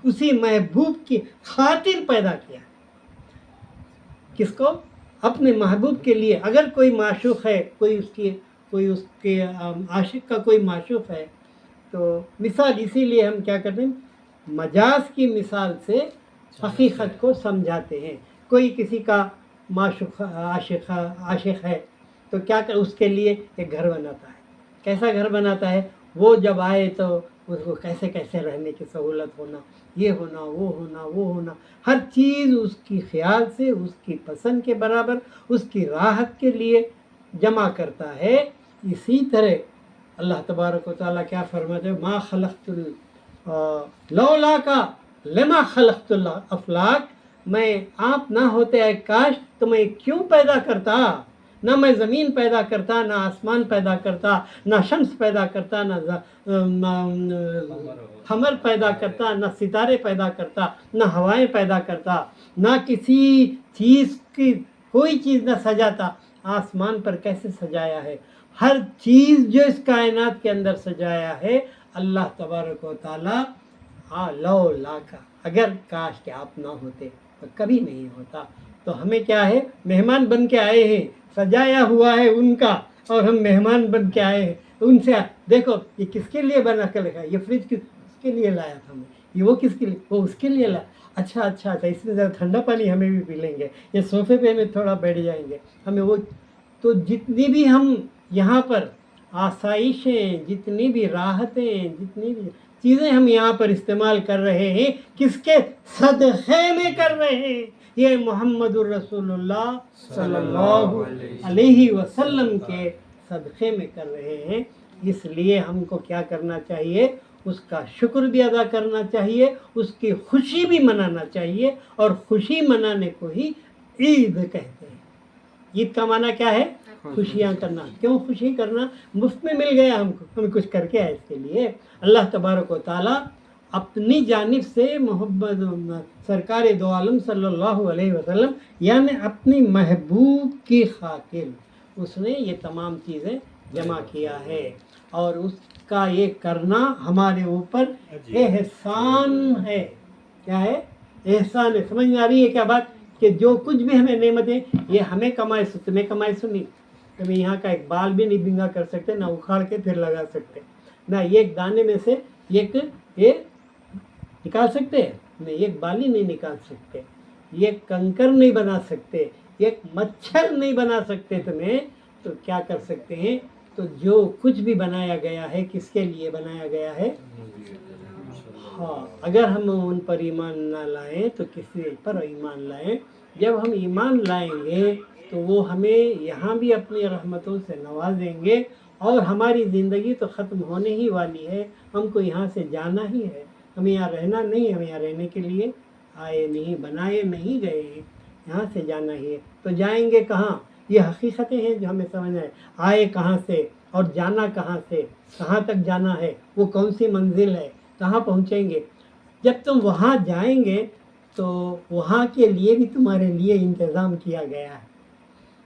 اسی محبوب کی خاطر پیدا کیا. کس کو؟ اپنے محبوب کے لیے. اگر کوئی معشوق ہے، کوئی اس کے عاشق کا کوئی معشوق ہے تو مثال اسی لیے ہم کیا کرتے ہیں، مجاز کی مثال سے حقیقت کو سمجھاتے ہیں. کوئی کسی کا عاشق ہے تو کیا کر اس کے لیے ایک گھر بناتا ہے. کیسا گھر بناتا ہے؟ وہ جب آئے تو اس کو کیسے کیسے رہنے کی سہولت ہونا، یہ ہونا، وہ ہونا، ہر چیز اس کی خیال سے، اس کی پسند کے برابر، اس کی راحت کے لیے جمع کرتا ہے. اسی طرح اللہ تبارک و تعالیٰ کیا فرماتے ہیں؟ ما خلقت لولا کا لما خلقت الافلاک، میں آپ نہ ہوتے اے کاش تو میں کیوں پیدا کرتا، نہ میں زمین پیدا کرتا، نہ آسمان پیدا کرتا، نہ شمس پیدا کرتا، نہ قمر پیدا کرتا، نہ ستارے پیدا کرتا، نہ ہوائیں پیدا کرتا، نہ کسی چیز کی کوئی چیز نہ سجاتا. آسمان پر کیسے سجایا ہے، ہر چیز جو اس کائنات کے اندر سجایا ہے اللہ تبارک و تعالیٰ لولا کا، اگر کاش کہ آپ نہ ہوتے تو کبھی نہیں ہوتا. تو ہمیں کیا ہے؟ مہمان بن کے آئے ہیں، سجایا ہوا ہے ان کا، اور ہم مہمان بن کے آئے ہیں ان سے. دیکھو یہ کس کے لیے بنا کے رکھا ہے، یہ فریج کس کے لیے لایا تھا میں، یہ وہ کس کے لیے، وہ اس کے لیے لایا. اچھا اس میں ذرا ٹھنڈا پانی ہمیں بھی پی لیں گے، یہ صوفے پہ ہمیں تھوڑا بیٹھ جائیں گے ہمیں وہ. تو جتنی بھی ہم یہاں پر آسائشیں، جتنی بھی راحتیں، جتنی بھی چیزیں ہم یہاں پر استعمال کر رہے ہیں، کس کے صدقے میں کر رہے ہیں؟ یہ محمد الرسول اللہ صلی اللہ علیہ وسلم کے صدقے میں کر رہے ہیں. اس لیے ہم کو کیا کرنا چاہیے؟ اس کا شکر بھی ادا کرنا چاہیے، اس کی خوشی بھی منانا چاہیے، اور خوشی منانے کو ہی عید کہتے ہیں. عید کا معنی کیا ہے؟ خوشیاں کرنا. کیوں خوشی کرنا؟ مفت میں مل گیا ہم کو، ہم کچھ کر کے آئے اس کے لیے. اللہ تبارک و تعالیٰ اپنی جانب سے محبت سرکار دو عالم صلی اللہ علیہ وسلم یعنی اپنی محبوب کی خاطر اس نے یہ تمام چیزیں جمع کیا ہے، اور اس کا یہ کرنا ہمارے اوپر احسان ہے. کیا ہے؟ احسان ہے. سمجھ میں آ رہی ہے کیا بات؟ کہ جو کچھ بھی ہمیں نعمتیں یہ ہمیں کمائے سو، تمہیں کمائے سو نہیں. تمہیں یہاں کا ایک بال بھی نہیں بنگا کر سکتے، نہ اکھاڑ کے پھر لگا سکتے، نہ ایک دانے میں سے ایک یہ نکال سکتے، نہیں ایک بالی نہیں نکال سکتے، یہ کنکر نہیں بنا سکتے، ایک مچھر نہیں بنا سکتے تمہیں. تو کیا کر سکتے ہیں؟ تو جو کچھ بھی بنایا گیا ہے کس کے لیے بنایا گیا ہے؟ ہاں. اگر ہم ان پر ایمان نہ لائیں تو کسی پر ایمان لائیں. جب ہم ایمان لائیں گے تو وہ ہمیں یہاں بھی اپنی رحمتوں سے نوازیں گے، اور ہماری زندگی تو ختم ہونے ہی والی ہے. ہم کو یہاں سے جانا ہی ہے، ہمیں یہاں رہنا نہیں ہے. ہم یہاں رہنے کے لیے آئے نہیں، بنائے نہیں گئے ہیں، یہاں سے جانا ہی ہے. تو جائیں گے کہاں؟ یہ حقیقتیں ہیں جو ہمیں سمجھنا ہے. آئے کہاں سے اور جانا کہاں سے، کہاں تک جانا ہے، وہ کون سی منزل ہے، کہاں پہنچیں گے. جب تم وہاں جائیں گے تو وہاں کے لیے بھی تمہارے لیے انتظام کیا گیا ہے.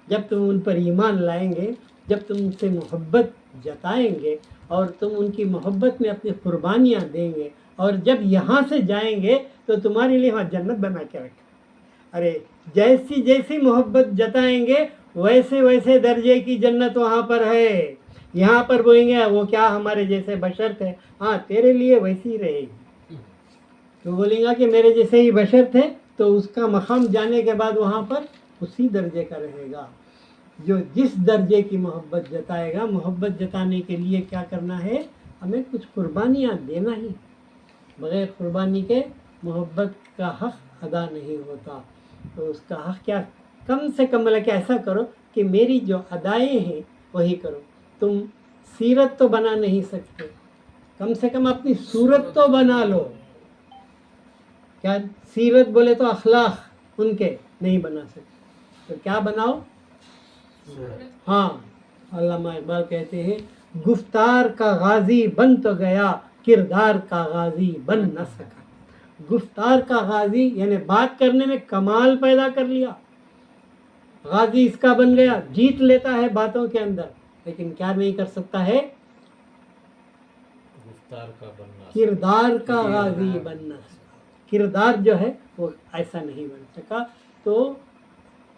جب تم ان پر ایمان لائیں گے، جب تم ان سے محبت جتائیں گے اور تم ان کی محبت میں اپنی قربانیاں دیں گے، اور جب یہاں سے جائیں گے تو تمہارے لیے وہاں جنت بنا کے رکھا. ارے جیسی جیسی محبت جتائیں گے ویسے ویسے درجے کی جنت وہاں پر ہے. یہاں پر بولیں گے وہ کیا ہمارے جیسے بشر تھے، ہاں تیرے لیے ویسی ہی رہے گی. تو بولیں گا کہ میرے جیسے ہی بشر تھے تو اس کا مقام جانے کے بعد وہاں پر اسی درجے کا رہے گا. جو جس درجے کی محبت جتائے گا، محبت جتانے کے لیے کیا کرنا ہے؟ ہمیں کچھ قربانیاں دینا ہی. بغیر قربانی کے محبت کا حق ادا نہیں ہوتا. تو اس کا حق کیا؟ کم سے کم مطلب کہ ایسا کرو کہ میری جو ادائیں ہیں وہی کرو. تم سیرت تو بنا نہیں سکتے، کم سے کم اپنی صورت تو بنا لو. کیا سیرت بولے تو اخلاق ان کے نہیں بنا سکتے، تو کیا بناؤ؟ ہاں. علامہ اقبال کہتے ہیں گفتار کا غازی بن تو گیا، کردار کا غازی بن نہ سکا. گفتار کا غازی یعنی بات کرنے میں کمال پیدا کر لیا، غازی اس کا بن گیا، جیت لیتا ہے باتوں کے اندر، لیکن کیا نہیں کر سکتا ہے؟ کردار کا غازی بننا. کردار جو ہے وہ ایسا نہیں بن سکا. تو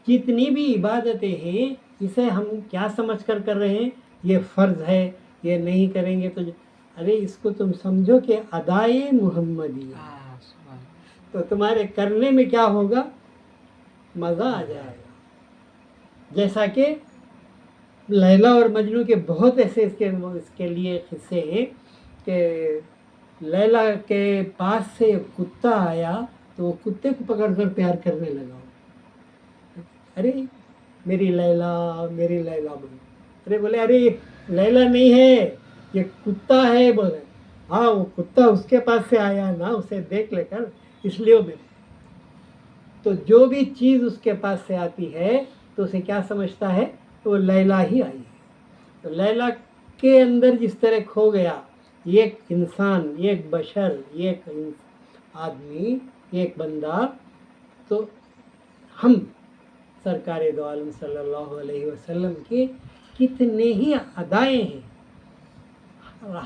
جتنی بھی عبادتیں ہیں اسے ہم کیا سمجھ کر رہے ہیں؟ یہ فرض ہے، یہ نہیں کریں گے تو ارے اس کو تم سمجھو کہ ادائے محمدی ہے. تو تمہارے کرنے میں کیا ہوگا؟ مزہ آ جائے گا. جیسا کہ لیلا اور مجنو کے بہت ایسے اس کے لیے قصے ہیں کہ لیلا کے پاس سے کتا آیا تو وہ کتے کو پکڑ کر پیار کرنے لگا. ارے میری لیلا بولے. ارے بولے ارے لیلا نہیں ہے یہ کتا ہے. بولے ہاں وہ کتا اس کے پاس سے آیا نا, اسے دیکھ لے کر اس لیے وہ میرے. تو جو بھی چیز اس کے پاس سے آتی ہے تو اسے کیا سمجھتا ہے تو وہ لیلا ہی آئی ہے. تو لیلا کے اندر جس طرح کھو گیا یہ ایک انسان, یہ ایک بشر, یہ ایک آدمی, یہ ایک بندہ, تو ہم سرکار دو عالم صلی اللہ علیہ وسلم کے کتنے ہی ادائیں ہیں.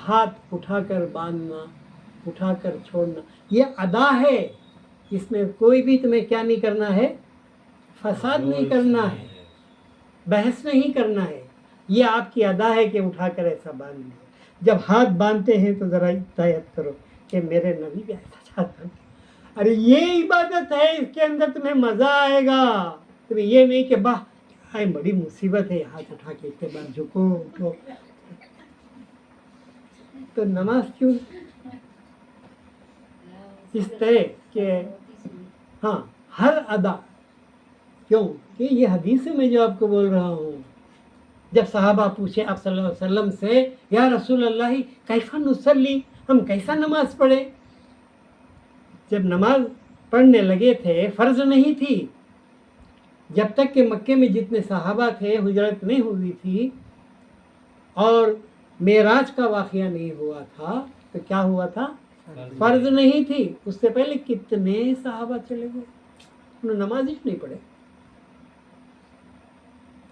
ہاتھ اٹھا کر باندھنا, اٹھا کر چھوڑنا, یہ ادا ہے. اس میں کوئی بھی تمہیں کیا نہیں کرنا ہے, فساد نہیں کرنا ہے, بحث نہیں کرنا ہے. یہ آپ کی ادا ہے کہ اٹھا کر ایسا باندھ لیا. جب ہاتھ باندھتے ہیں تو ذرا ہدایت کرو کہ میرے نبی بھی ایسا چاہتا ہے. ارے یہ عبادت ہے, اس کے اندر تمہیں مزہ آئے گا. تمہیں یہ نہیں کہ باہ بڑی مصیبت ہے, ہاتھ اٹھا کے اتنے بار جھکو اٹھو. تو نماز کیوں اس طرح کہ ہاں ہر ادا, کیوں کہ یہ حدیث ہے میں جو آپ کو بول رہا ہوں. جب صحابہ پوچھے آپ صلی اللہ علیہ وسلم سے یا رسول اللہ کیفا نصلی, ہم کیسا نماز پڑھیں. جب نماز پڑھنے لگے تھے فرض نہیں تھی, جب تک کہ مکے میں جتنے صحابہ تھے ہجرت نہیں ہوئی تھی اور معراج کا واقعہ نہیں ہوا تھا تو کیا ہوا تھا, فرض نہیں تھی. اس سے پہلے کتنے صحابہ چلے گئے, انہوں نے نماز ہی نہیں پڑھے.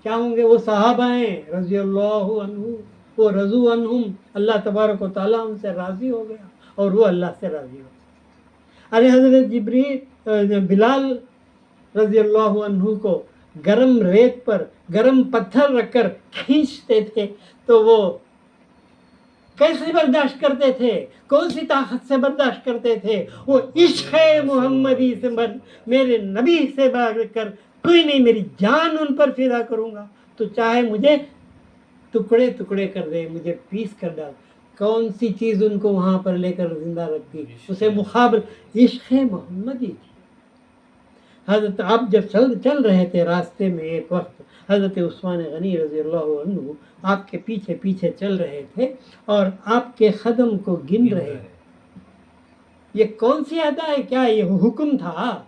کیا ہوں گے وہ صحابہ ہیں رضی اللہ عنہ, وہ رضو عنہم, اللہ تبارک و تعالیٰ ان سے راضی ہو گیا اور وہ اللہ سے راضی ہو گیا. ارے حضرت بلال رضی اللہ عنہ کو گرم ریت پر گرم پتھر رکھ کر کھینچتے تھے تو وہ کیسے برداشت کرتے تھے, کون سی طاقت سے برداشت کرتے تھے. وہ عشق محمدی سے میرے نبی سے بڑھ کر کوئی نہیں, میری جان ان پر فدا کروں گا, تو چاہے مجھے ٹکڑے ٹکڑے کر دے, مجھے پیس کر ڈال. کون سی چیز ان کو وہاں پر لے کر زندہ رکھتی, اسے مخابر عشق محمدی تھی. حضرت آپ جب چل رہے تھے راستے میں, ایک وقت حضرت عثمان غنی رضی اللہ عنہ آپ کے پیچھے پیچھے چل رہے تھے اور آپ کے قدم کو گن رہے. یہ کون سی ادا ہے, کیا یہ حکم تھا,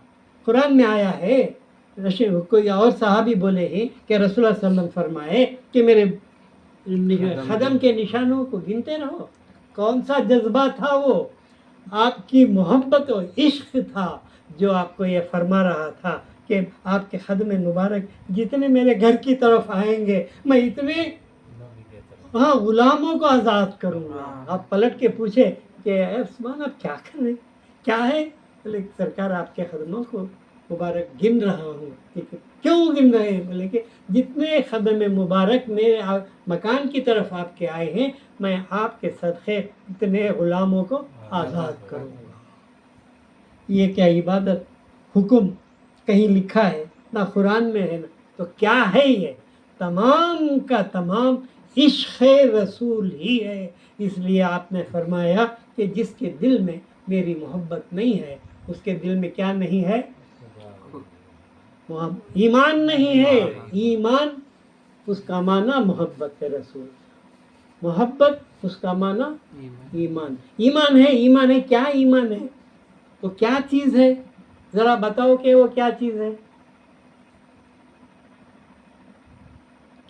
قرآن میں آیا ہے. کوئی اور صحابی بولے ہیں کہ رسول اللہ صلی اللہ علیہ وسلم فرمائے کہ میرے قدم کے نشانوں کو گنتے رہو. کون سا جذبہ تھا وہ, آپ کی محبت و عشق تھا جو آپ کو یہ فرما رہا تھا کہ آپ کے قدم مبارک جتنے میرے گھر کی طرف آئیں گے میں اتنے غلاموں کو آزاد کروں گا. آپ پلٹ کے پوچھے کہ اے عثمان آپ کیا کر رہے, کیا ہے؟ بولے سرکار آپ کے قدموں کو مبارک گن رہا ہوں. کیوں گن رہے ہیں؟ بولے کہ جتنے قدم مبارک میرے مکان کی طرف آپ کے آئے ہیں میں آپ کے صدقے اتنے غلاموں کو آزاد کروں گا. یہ کیا عبادت, حکم کہیں لکھا ہے نہ قرآن میں ہے, نہ تو کیا ہے یہ, تمام کا تمام عشق رسول ہی ہے. اس لیے آپ نے فرمایا کہ جس کے دل میں میری محبت نہیں ہے اس کے دل میں کیا نہیں ہے, ایمان نہیں ہے. ایمان اس کا معنی محبت رسول, محبت اس کا معنی ایمان. ایمان ہے, ایمان ہے, کیا ایمان ہے, وہ کیا چیز ہے, ذرا بتاؤ کہ وہ کیا چیز ہے,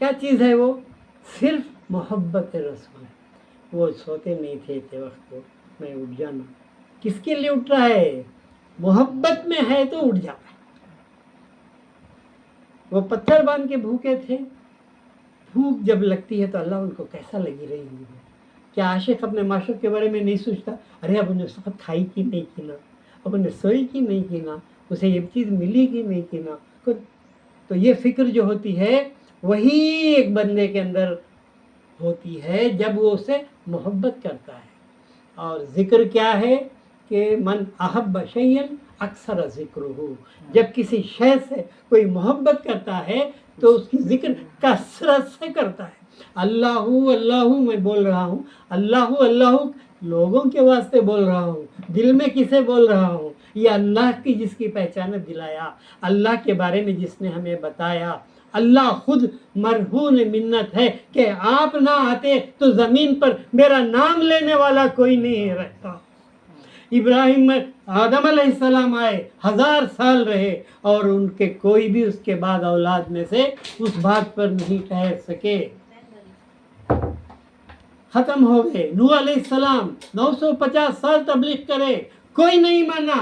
کیا چیز ہے وہ, صرف محبت رسول ہے. وہ سوتے نہیں تھے وقت کو میں اٹھ جانا, کس کے لیے اٹھ رہا ہے, محبت میں ہے تو اٹھ جاتا ہے. وہ پتھر باندھ کے بھوکے تھے, بھوک جب لگتی ہے تو اللہ ان کو کیسا لگی رہی ہوگی. کیا عاشق اپنے معشوق کے بارے میں نہیں سوچتا, ارے اب انہیں سخت کھائی کی نہیں کی نا, اب انہیں سوئی کی نہیں کی نا, اسے یہ چیز ملی کی نہیں کی نا. تو یہ فکر جو ہوتی ہے وہی ایک بندے کے اندر ہوتی ہے جب وہ اسے محبت کرتا ہے. اور ذکر کیا ہے کہ من احب شیئا اکثر ذکر ہو. جب کسی شے سے کوئی محبت کرتا ہے تو اس کی ذکر کثرت سے کرتا ہے. اللہ اللہ میں بول رہا ہوں, اللہ اللہ لوگوں کے واسطے بول رہا ہوں, دل میں کسے بول رہا ہوں؟ یہ اللہ کی جس کی پہچان دلایا, اللہ کے بارے میں جس نے ہمیں بتایا. اللہ خود مرہون منت ہے کہ آپ نہ آتے تو زمین پر میرا نام لینے والا کوئی نہیں رہتا. ابراہیم آدم علیہ السلام آئے, 1000 سال رہے اور ان کے کوئی بھی اس کے بعد اولاد میں سے اس بات پر نہیں ٹھہر سکے, ختم ہو گئے. نوح علیہ السلام 950 سال تبلیغ کرے, کوئی نہیں مانا.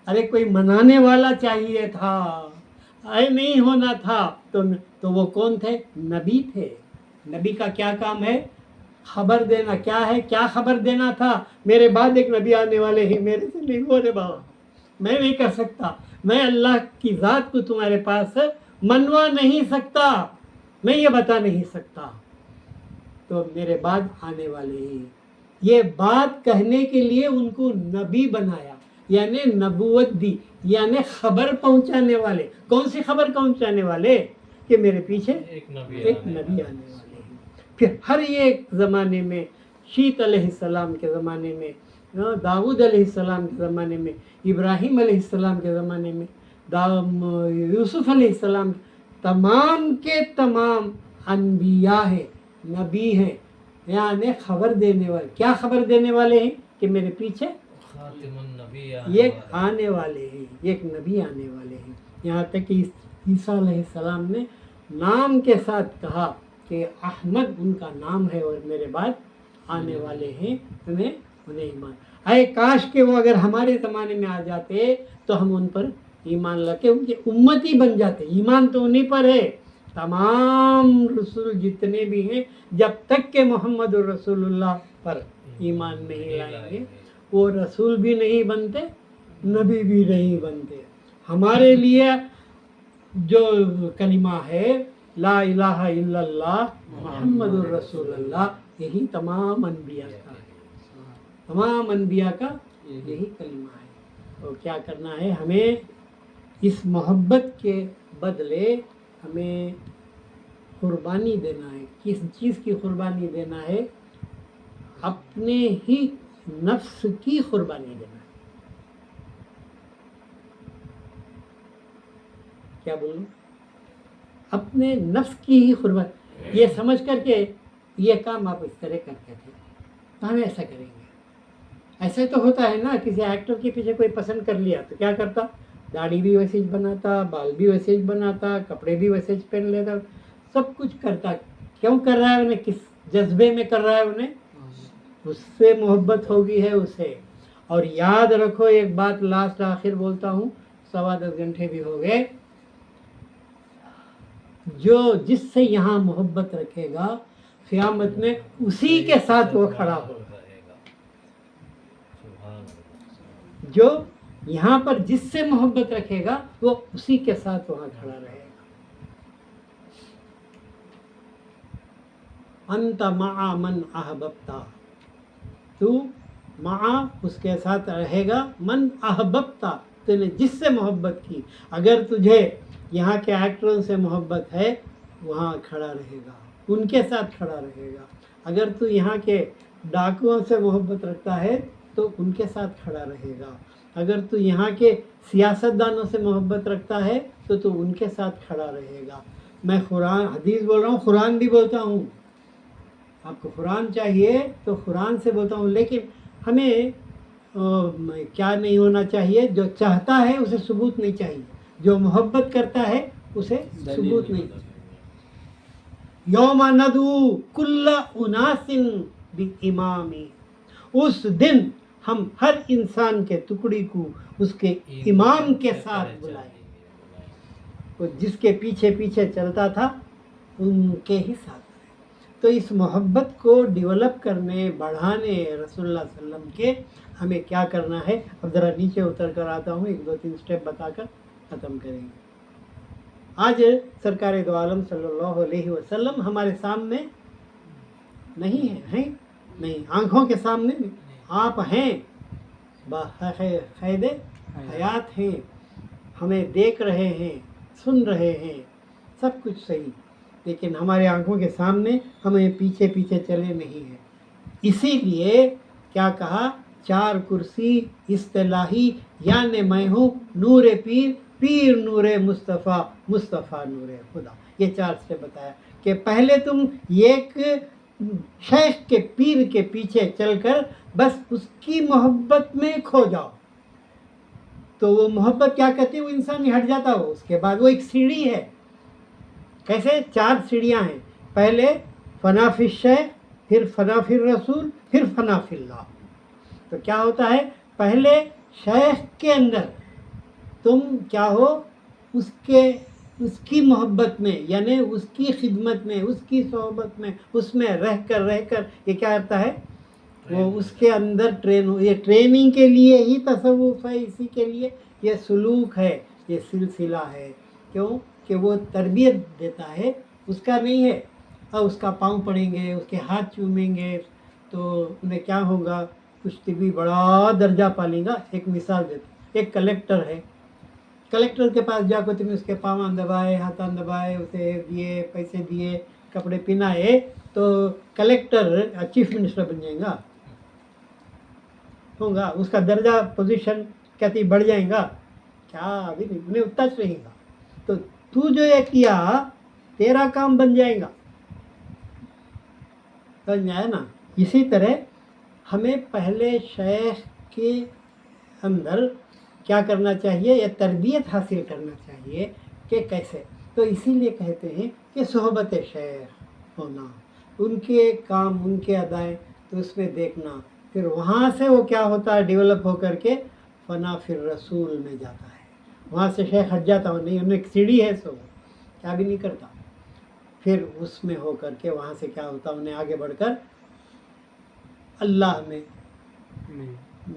ارے کوئی منانے والا چاہیے تھا, نہیں ہونا تھا. تو وہ کون تھے؟ نبی تھے. نبی کا کیا کام ہے؟ خبر دینا. کیا ہے؟ کیا خبر دینا تھا؟ میرے بعد ایک نبی آنے والے ہیں, میرے سے نہیں ہو رہے بابا, میں نہیں کر سکتا, میں اللہ کی ذات کو تمہارے پاس منوا نہیں سکتا, میں یہ بتا نہیں سکتا. تو میرے بعد آنے والے ہیں. یہ بات کہنے کے لیے ان کو نبی بنایا, یعنی نبوت دی, یعنی خبر پہنچانے والے. کون سی خبر پہنچانے والے؟ کہ میرے پیچھے ایک نبی آنے والے ہیں. پھر ہر ایک زمانے میں, شیت علیہ السلام کے زمانے میں, داؤد علیہ السلام کے زمانے میں, ابراہیم علیہ السلام کے زمانے میں, یوسف علیہ السلام, تمام کے تمام انبیاء ہیں, نبی ہیں, یعنی خبر دینے والے. کیا خبر دینے والے ہیں؟ کہ میرے پیچھے یہ آنے والے ہیں, ایک نبی آنے والے ہیں. یہاں تک کہ عیسیٰ علیہ السلام نے نام کے ساتھ کہا کہ احمد ان کا نام ہے اور میرے بعد آنے والے ہیں, انہیں ایمان. اے کاش کہ وہ اگر ہمارے زمانے میں آ جاتے تو ہم ان پر ایمان لا کے ان کی امتی بن جاتے. ایمان تو انہیں پر ہے. تمام رسول جتنے بھی ہیں, جب تک کہ محمد رسول اللہ پر ایمان نہیں لائیں گے وہ رسول بھی نہیں بنتے, نبی بھی نہیں بنتے. ہمارے لیے جو کلمہ ہے لا الہ الا اللہ محمد الرسول اللہ, یہی تمام انبیاء کا ہے, تمام انبیاء کا یہی کلمہ ہے. تو کیا کرنا ہے ہمیں؟ اس محبت کے بدلے ہمیں قربانی دینا ہے. کس چیز کی قربانی دینا ہے؟ اپنے ہی نفس کی قربانی دینا ہے. کیا بولوں؟ اپنے نفس کی ہی قربانی. یہ سمجھ کر کے یہ کام آپ اس طرح کرتے تھے تو ہم ایسا کریں گے. ایسے تو ہوتا ہے نا, کسی ایکٹر کے پیچھے کوئی پسند کر لیا تو کیا کرتا؟ داڑھی بھی ویسے ہی بناتا, بال بھی ویسے ہی بناتا, کپڑے بھی ویسے ہی پہن لیتا, سب کچھ کرتا. کیوں کر رہا ہے انہیں؟ کس جذبے میں کر رہا ہے انہیں؟ اس سے محبت ہوگی ہے اسے. اور یاد رکھو ایک بات, لاسٹ آخر بولتا ہوں, 10.25 گھنٹے بھی ہو گئے. جو جس سے یہاں محبت رکھے گا قیامت میں اسی کے ساتھ وہ کھڑا ہوگا. جو یہاں پر جس سے محبت رکھے گا وہ اسی کے ساتھ وہاں کھڑا رہے گا. انت مع من احببتا, تو مع اس کے ساتھ رہے گا, من احببتا تو نے جس سے محبت کی. اگر تجھے یہاں کے ایکٹروں سے محبت ہے وہاں کھڑا رہے گا, ان کے ساتھ کھڑا رہے گا. اگر تو یہاں کے ڈاکوؤں سے محبت رکھتا ہے تو ان کے ساتھ کھڑا رہے گا. اگر تو یہاں کے سیاست دانوں سے محبت رکھتا ہے تو ان کے ساتھ کھڑا رہے گا. میں قرآن حدیث بول رہا ہوں, قرآن بھی بولتا ہوں. آپ کو قرآن چاہیے تو قرآن سے بولتا ہوں. لیکن ہمیں کیا نہیں ہونا چاہیے؟ جو چاہتا ہے اسے ثبوت نہیں چاہیے, جو محبت کرتا ہے اسے ثبوت نہیں چاہیے. یوم ندعو کل اناس بامامی, اس دن ہم ہر انسان کے ٹکڑی کو اس کے امام کے ساتھ بلائیں. وہ جس کے پیچھے پیچھے چلتا تھا ان کے ہی ساتھ. تو اس محبت کو ڈیولپ کرنے, بڑھانے رسول اللہ صلی اللہ علیہ وسلم کے ہمیں کیا کرنا ہے؟ اب ذرا نیچے اتر کر آتا ہوں, 1-2-3 اسٹیپ بتا کر ختم کریں گے. آج سرکار دو عالم صلی اللہ علیہ وسلم ہمارے سامنے نہیں ہیں, نہیں, آنکھوں کے سامنے نہیں. آپ ہیں بقید حیات ہیں، ہمیں دیکھ رہے ہیں، سن رہے ہیں، سب کچھ صحیح، لیکن ہمارے آنکھوں کے سامنے ہمیں پیچھے پیچھے چلے نہیں ہیں۔ اسی لیے کیا کہا، چار کرسی اصطلاحی، یعنی میں ہوں نور پیر، پیر نور مصطفیٰ، مصطفیٰ نور خدا، یہ چار سے بتایا کہ پہلے تم ایک شیخ کے پیر کے پیچھے چل کر بس اس کی محبت میں کھو جاؤ، تو وہ محبت کیا کہتی ہے، وہ انسان ہٹ جاتا ہو، اس کے بعد وہ ایک سیڑھی ہے۔ کیسے؟ چار سیڑھیاں ہیں، پہلے فنا فی الشیخ، پھر فنا فی الرسول، پھر فنا فی اللہ۔ تو کیا ہوتا ہے، پہلے شیخ کے اندر تم کیا ہو، اس کی محبت میں، یعنی اس کی خدمت میں، اس کی صحبت میں، اس میں رہ کر یہ کیا کرتا ہے، وہ اس کے اندر یہ ٹریننگ کے لیے ہی تصوف ہے، اسی کے لیے یہ سلوک ہے، یہ سلسلہ ہے۔ کیوں کہ وہ تربیت دیتا ہے، اس کا نہیں ہے۔ اور اس کا پاؤں پڑیں گے، اس کے ہاتھ چومیں گے تو انہیں کیا ہوگا، کچھ طبی بڑا درجہ پالے گا۔ ایک مثال دیتے، ایک کلیکٹر ہے، کلیکٹر کے پاس جا کر تم اس کے پاؤں دبائے، ہاتھاں دبائے، اسے دیے، پیسے دیے، کپڑے پہنائے، تو کلیکٹر چیف منسٹر بن جائے گا، ہوگا، اس کا درجہ پوزیشن کہتی بڑھ جائے گا کیا؟ ابھی نہیں، انہیں اتنا رہے گا۔ تو جو یہ کیا، تیرا کام بن جائے گا، سمجھ میں آیا نا؟ اسی طرح ہمیں پہلے شیخ کے اندر کیا کرنا چاہیے، یہ تربیت حاصل کرنا چاہیے کہ کیسے۔ تو اسی لیے کہتے ہیں کہ صحبت شیخ ہونا، ان کے کام، ان کے ادائیں، تو اس میں دیکھنا، پھر وہاں سے وہ کیا ہوتا ہے، ڈیولپ ہو کر کے فنا فی الرسول میں جاتا ہے۔ وہاں سے شیخ ہٹ جاتا ہو نہیں، انہیں ایک سیڑھی ہے، سو کیا بھی نہیں کرتا، پھر اس میں ہو کر کے وہاں سے کیا ہوتا، انہیں آگے بڑھ کر اللہ میں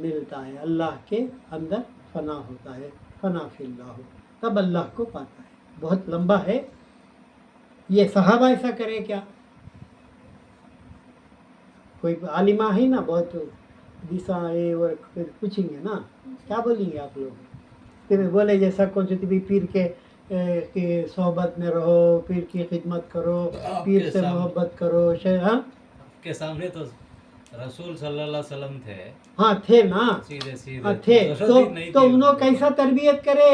ملتا ہے، اللہ کے اندر فنا ہوتا ہے، فنا فی اللہ ہو، تب اللہ کو پاتا ہے۔ بہت لمبا ہے یہ، صحابہ ایسا کرے کیا؟ کوئی عالمہ ہے نا، بہت دیسا ہے، اور پوچھیں گے نا، کیا بولیں گے آپ لوگ؟ پھر بولے جیسا کون سی بھی پیر کے صحبت میں رہو، پیر کی خدمت کرو، پیر سے محبت کرو، ہاں آپ کے سامنے تو رسول صلی اللہ علیہ وسلم تھے، ہاں تھے نا، سیدھے تھے، تو انہوں کیسا تربیت کرے،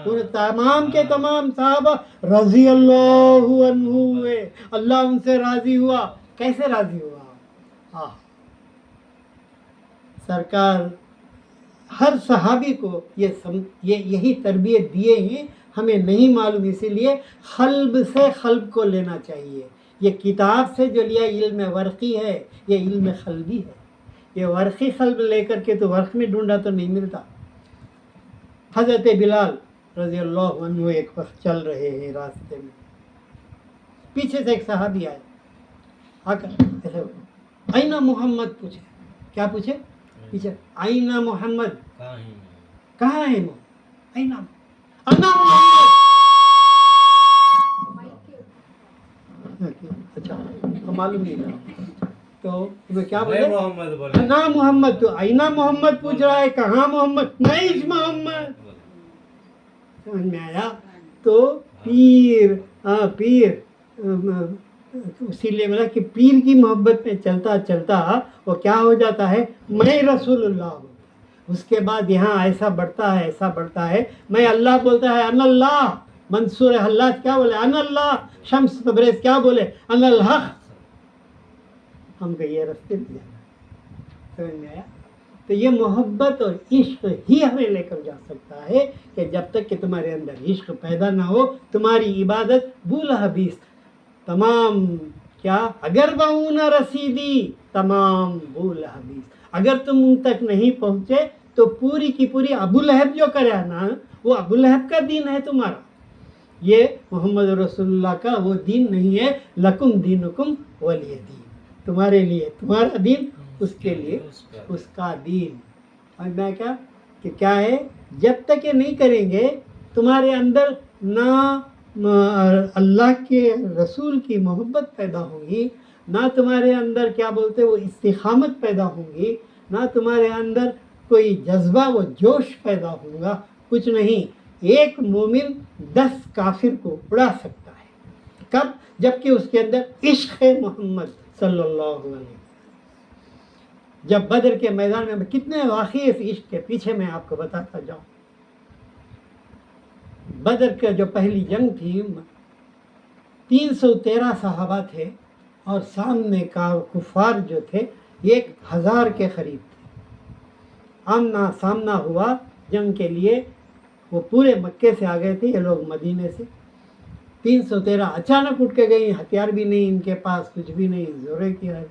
انہیں تمام کے تمام صحابہ رضی اللہ عنہ ہوئے، اللہ ان سے راضی ہوا۔ کیسے راضی ہوا؟ سرکار ہر صحابی کو یہی تربیت دیے ہیں، ہمیں نہیں معلوم، اسی لیے قلب سے قلب کو لینا چاہیے۔ یہ کتاب سے جو لیا علم ورقی ہے، یہ علم قلبی ہے۔ یہ ورقی قلب لے کر کے تو ورق میں ڈھونڈا تو نہیں ملتا۔ حضرت بلال رضی اللہ عنہ ایک وقت چل رہے ہیں راستے میں، پیچھے سے ایک صحابی آئے، آ کر ایسے اینا محمد پوچھے، کیا پوچھے؟ پیچھے اینا محمد، کہاں ہے وہ؟ اینا انا محمد، اچھا معلوم نہیں تھا، تو کیا بولے؟ محمد بولے، انا محمد، تو اینا محمد پوچھ رہا ہے، کہاں محمد؟ نہیں محمد، سمجھ میں آیا؟ تو پیر اسی لیے بولا کہ پیر کی محبت میں چلتا چلتا وہ کیا ہو جاتا ہے، میں رسول اللہ ہوں۔ اس کے بعد یہاں ایسا بڑھتا ہے، میں اللہ بولتا ہے، ان اللہ، منصور اللہ کیا بولے، ان اللہ، شمس تبریز کیا بولے، ان الحق۔ ہم کو یہ رستے میں جانا ہے، سمجھ میں آیا؟ تو یہ محبت اور عشق ہی ہمیں لے کر جا سکتا ہے کہ جب تک کہ تمہارے اندر عشق پیدا نہ ہو، تمہاری عبادت بول حبیث، تمام کیا، اگر بہو نہ رسیدی تمام بول حبیث، اگر تم ان تک نہیں پہنچے تو پوری کی پوری ابو لہب جو کرے نا، وہ ابو لہب کا دین ہے تمہارا، یہ محمد رسول اللہ کا وہ دین نہیں ہے۔ لکم دینکم ولی دین، تمہارے لیے تمہارا دین، اس کے لیے اس کا دین۔ اور میں کیا ہے، جب تک یہ نہیں کریں گے تمہارے اندر نہ اللہ کے رسول کی محبت پیدا ہوگی، نہ تمہارے اندر کیا بولتے وہ استقامت پیدا ہوگی، نہ تمہارے اندر کوئی جذبہ و جوش پیدا ہوگا، کچھ نہیں، ایک مومن 10 کافر کو اڑا سکتا ہے۔ کب؟ جبکہ اس کے اندر عشق محمد صلی اللہ علیہ وسلم۔ جب بدر کے میدان میں کتنے واقعے اس عشق کے پیچھے میں آپ کو بتاتا جاؤں۔ بدر کا جو پہلی جنگ تھی، 313 صحابہ تھے اور سامنے کا کفار جو تھے 1000 کے قریب تھے۔ آمنا سامنا ہوا جنگ کے لیے، وہ پورے مکے سے آ گئے تھے، یہ لوگ مدینے سے۔ 313 اچانک اٹھ کے گئی، ہتھیار بھی نہیں ان کے پاس، کچھ بھی نہیں، زورے کی ہے۔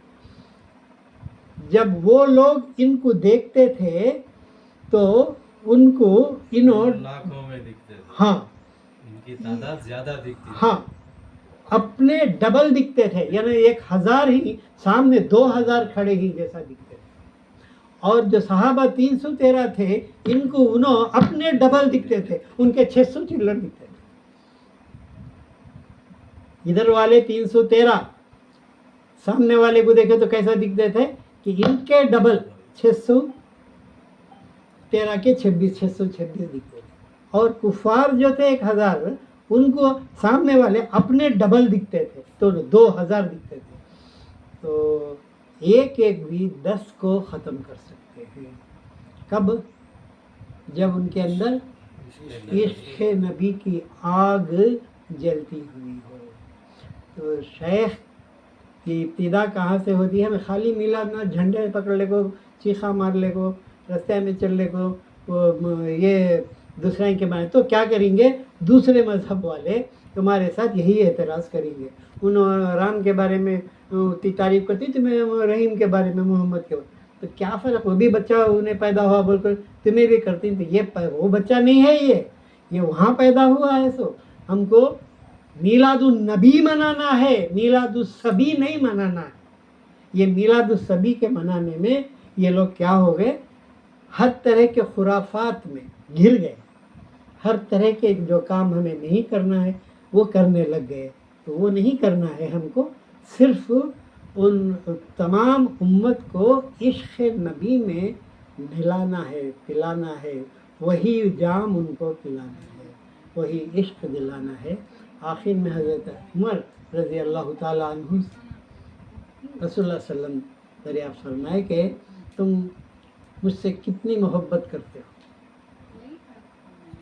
جب وہ لوگ ان کو دیکھتے تھے تو ان کو لاکھوں میں دکھتے تھے، ہاں ان کی تعداد زیادہ دکھتی تھی۔ ہاں اپنے ڈبل دکھتے تھے، یعنی 1000 ہی سامنے 2000 کھڑے ہی جیسا دکھتے تھے۔ اور جو صحابہ 313 تھے، ان کو اپنے ڈبل دکھتے تھے، ان کے 600 چلر دکھتے تھے۔ ادھر والے 313 سامنے والے کو دیکھے تو کیسا دکھتے تھے کہ ان کے ڈبل 613 کے 626 دکھتے تھے۔ اور کفار جو تھے 1000، ان کو سامنے والے اپنے ڈبل دکھتے تھے تو 2000 دکھتے تھے۔ تو ایک بھی 10 کو ختم کر سکتے ہیں۔ کب؟ جب ان کے اندر عشق نبی کی آگ جلتی ہوئی ہو۔ تو شیخ کی ابتدا کہاں سے ہوتی ہے؟ ہمیں خالی میلاد نہ جھنڈے پکڑ لے کو، چیخا مار لے کو، رستے میں چل لے کو، یہ دوسرے کے بارے تو کیا کریں گے؟ دوسرے مذہب والے تمہارے ساتھ یہی اعتراض کریں گے۔ انہوں رام کے بارے میں تعریف کرتی، تمہیں رحیم کے بارے میں، محمد کے بارے میں، تو کیا فرق؟ وہ بھی بچہ انہیں پیدا ہوا بول کر تمہیں بھی کرتی، تو یہ وہ بچہ نہیں ہے، یہ وہاں پیدا ہوا ہے۔ سو ہم کو میلاد النبی منانا ہے، میلاد الصبی نہیں منانا ہے۔ یہ میلاد الصبی کے منانے میں یہ لوگ کیا ہو گئے؟ ہر طرح کے خرافات میں گر گئے، ہر طرح کے جو کام ہمیں نہیں کرنا ہے وہ کرنے لگ گئے۔ تو وہ نہیں کرنا ہے ہم کو، صرف ان تمام امت کو عشق نبی میں نہلانا ہے، پلانا ہے، وہی جام ان کو پلانا ہے، وہی عشق دلانا ہے۔ آخر میں حضرت عمر رضی اللہ تعالیٰ عنہ رسول اللہ صلی اللہ علیہ وسلم دریافت فرمائے کہ تم مجھ سے کتنی محبت کرتے ہو؟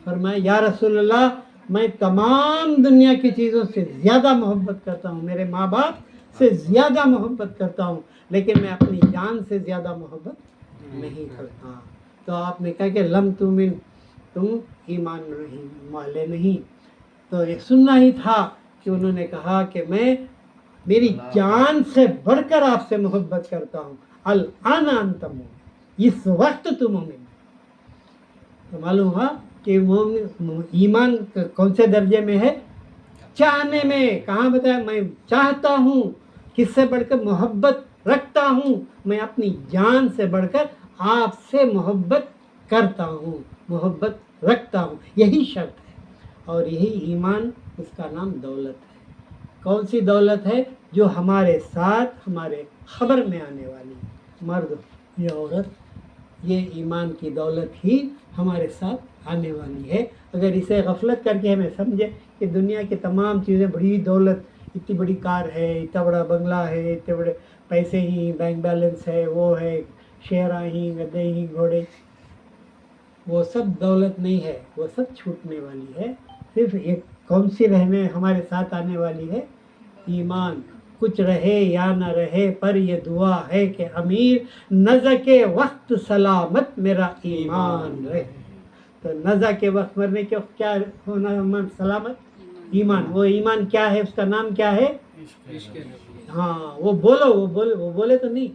فرمایا یا رسول اللہ، میں تمام دنیا کی چیزوں سے زیادہ محبت کرتا ہوں، میرے ماں باپ سے زیادہ محبت کرتا ہوں، لیکن میں اپنی جان سے زیادہ محبت نہیں کرتا۔ تو آپ نے کہا کہ لم تؤمن، تم ایمان نہیں والے نہیں۔ تو یہ سننا ہی تھا کہ انہوں نے کہا کہ میں میری جان سے بڑھ کر آپ سے محبت کرتا ہوں، الآن انت مومن، اس وقت تو مومن۔ تو معلوم ہوا کہ ایمان کون سے درجے میں ہے؟ چاہنے میں۔ کہاں بتایا؟ میں چاہتا ہوں، کس سے بڑھ کر؟ محبت رکھتا ہوں، میں اپنی جان سے بڑھ کر آپ سے محبت کرتا ہوں، محبت رکھتا ہوں، یہی شرط ہے۔ اور یہی ایمان، اس کا نام دولت ہے۔ کون سی دولت ہے؟ جو ہمارے ساتھ ہمارے خبر میں آنے والی، مرد یا عورت، یہ ایمان کی دولت ہی ہمارے ساتھ آنے والی ہے۔ اگر اسے غفلت کر کے ہمیں سمجھے کہ دنیا کی تمام چیزیں، بڑی دولت، اتنی بڑی کار ہے، اتنا بڑا بنگلہ ہے، اتنے بڑے پیسے ہی، بینک بیلنس ہے، وہ ہے، شیرا ہی، گدے ہی، گھوڑے، وہ سب دولت نہیں ہے، وہ سب چھوٹنے والی ہے۔ صرف ایک کون سی رہنے ہمارے ساتھ آنے والی ہے؟ ایمان۔ کچھ رہے یا نہ رہے پر یہ دعا ہے کہ امیر نزع کے وقت سلامت میرا ایمان رہے۔ تو نزع کے وقت، مرنے کے وقت کیا ہونا سلامت؟ ایمان۔ وہ ایمان کیا ہے؟ اس کا نام کیا ہے؟ ہاں، وہ بولے تو نہیں،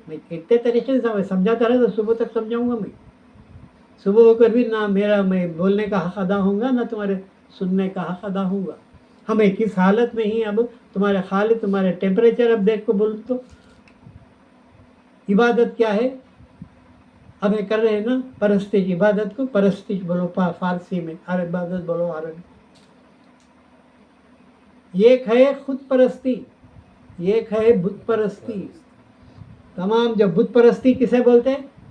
میں کتنے طریقے سے سمجھاتا رہا، تو صبح تک سمجھاؤں گا میں، صبح ہو کر بھی نہ میرا میں بولنے کا حق ادا ہوں گا، نہ تمہارے سننے کا حق ادا ہوں گا۔ ہمیں کس حالت میں ہی اب تمہارے خالق، تمہارے ٹیمپریچر اب دیکھ کو بول تو عبادت کیا ہے؟ اب یہ کر رہے ہیں نا پرستش، عبادت کو پرستش بولو فارسی میں، اور عبادت بولو عربی۔ ایک ہے خود پرستی، ایک ہے بت پرستی۔ تمام جو بت پرستی کسے بولتے ہیں؟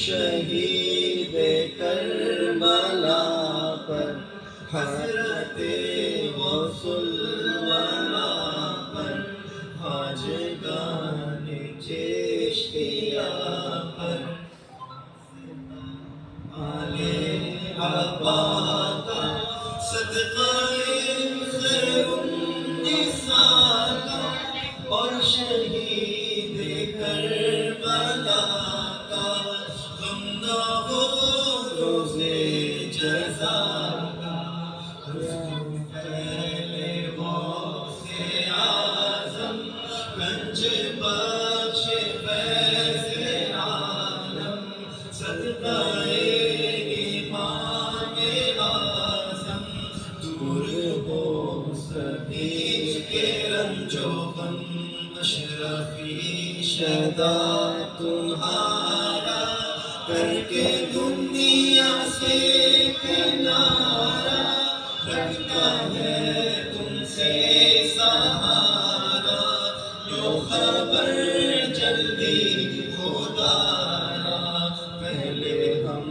شہید کربلا پر حضرت غوث الورا پر خواجگان چشتیہ پر آل عبا کا صدقہ خیر النساء کا اور شہید کربلا کا غم نہ ہو روز جزا کا پہلے غوث اعظم گنج بخش فیض عالم صدقہ امام اعظم دور ہو سبھی کے رنج و غم اشرفی شدا تمہارا کر کے دنیا سے کنارہ رکھتا ہے تم سے سہارا جو خبر جلدی خدا را پہلے ہم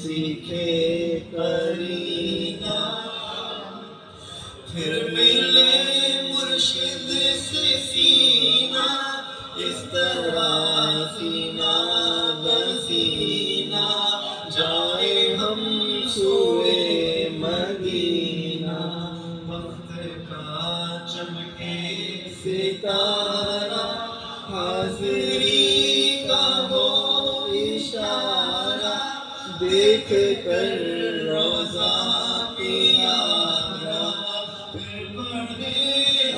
سیکھے کرینا پھر ملے مرشد سے سینہ اس طرح سینہ بسینہ جائے ہم سوئے مدینہ وقت کا چمکے ستارہ حاضری کا ہو اشارہ دیکھ کر روزہ پیارا پھر بڑھے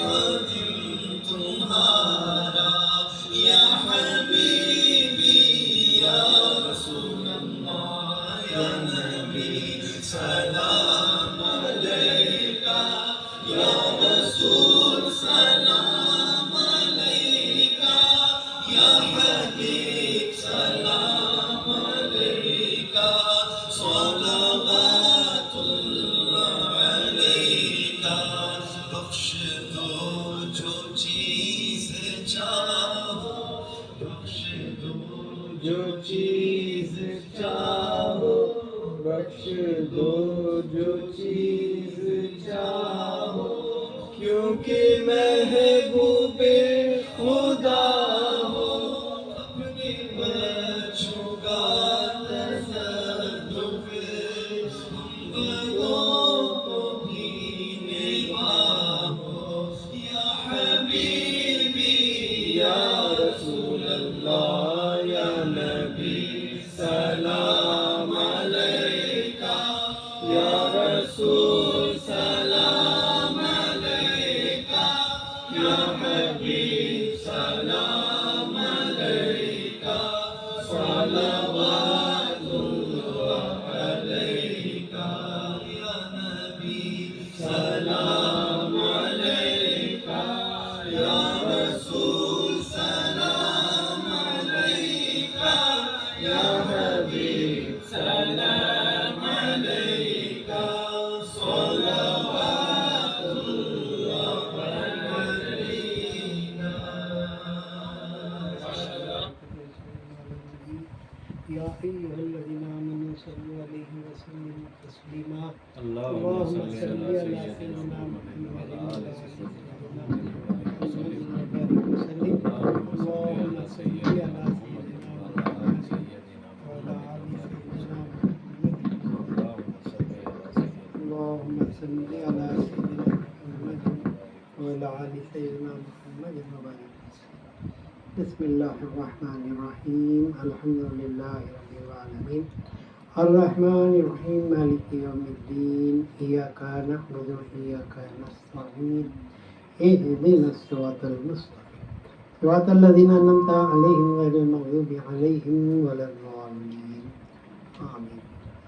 عظیم تمہارا یا حبیبی یا رسول اللہ یا نبی سلام علیکہ یا رسول سلام علیکہ یا حبیب سلام علیکہ صلوات اللہ علیکہ بخش دو جو چیز چاہو بخش دو جو چیز چاہو بخش دو جو چیز چاہو کیونکہ محبوب خدا ہو اپنے بچوں کا تصرف ہم بدوں کو بھی نباہ ہو یا حبیبی یا رسول اللہ یا نبی سلام علیکہ یا رسول سلام علیکہ یا حبیب سلام علیکہ صلوات اللہ علیکہ یا نبی سلام علیکہ یا رسول سلام علیکہ یا حبیب سلام علیکہ صلوات اللہ علیکہ یا ایھا الذین آمنوا صلوا علیہ وسلموا تسلیما اللهم اللهم صل صل على علی سيدنا سیدنا محمد محمد وعلى وعلى آل آل سيدنا سيدنا محمد محمد وبارك وسلم اللهم صل علی سيدنا محمد وعلى آل سيدنا محمد اللهم صل على سيدنا محمد وعلى آل سيدنا محمد وبارك بسم الله الرحمن الرحيم الحمد لله رب العالمين الرحمن الرحيم مالك يوم الدين إياك نعبد وإياك نستعين اهدنا الصراط المستقيم صراط الذين أنعمت عليهم غير المغضوب عليهم ولا الضالين آمين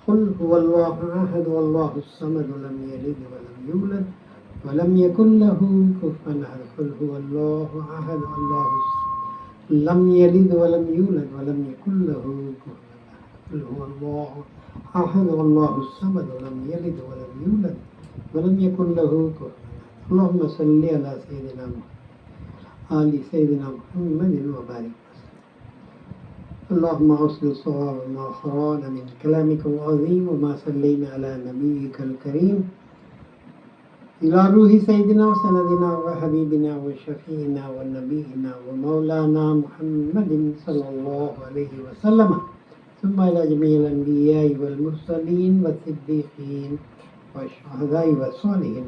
قل هو الله أحد والله الصمد لم يلد ولم يولد ولم يكن له كفوا أحد قل هو الله أحد الله لم يلد ولم يولد ولم يكن له كفوا أحد قل هو الله أحد الله الصمد لم يلد ولم يولد ولم يكن له كفوا أحد اللهم صل على سيدنا محمد آل سيدنا محمد وبارك وسلم اللهم أوصل الصواب ما خرج من كلامك العظيم وما صلينا على نبيك الكريم إلى روح سيدنا وسندنا وحبيبنا وشفينا ونبينا ومولانا محمد صلى الله عليه وسلم ثم إلى جميع الأنبياء والمرسلين والصديقين والشهداء والصالحين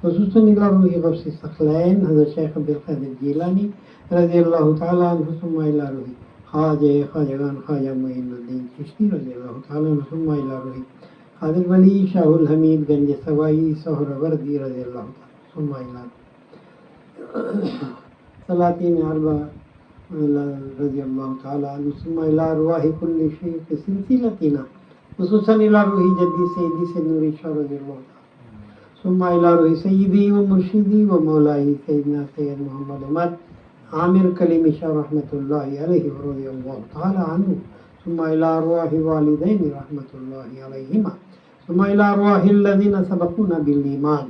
خصوصا إلى روح غوث الثقلين حضرت شیخ عبدالقادر الجیلانی رضی اللہ تعالیٰ عنہ ثم إلى روح خواجگان خواجہ معین الدین چشتی رضی اللہ تعالیٰ عنہ ثم إلى روح حاضر ولی شاہ الحمید گنج سوائی سہروردی رضی اللہ تعالیٰ ثم إلى سلاطین اربع رضی اللہ تعالیٰ عنہ ثم إلى ارواح کل شیخ سلسلتنا خصوصا إلى روح جدی سیدی سے نوری شاہ رضی اللہ تعالیٰ ثم إلى روح سیدی و مرشدی و مولائی سیدنا سید محمد عمر عامر کلیم شاہ رحمۃ اللہ علیہ ورضی اللہ تعالی عنہ ثم إلى أرواح والدین رحمۃ اللہ علیہما ثم إلى أرواح الذین سبقونا بالایمان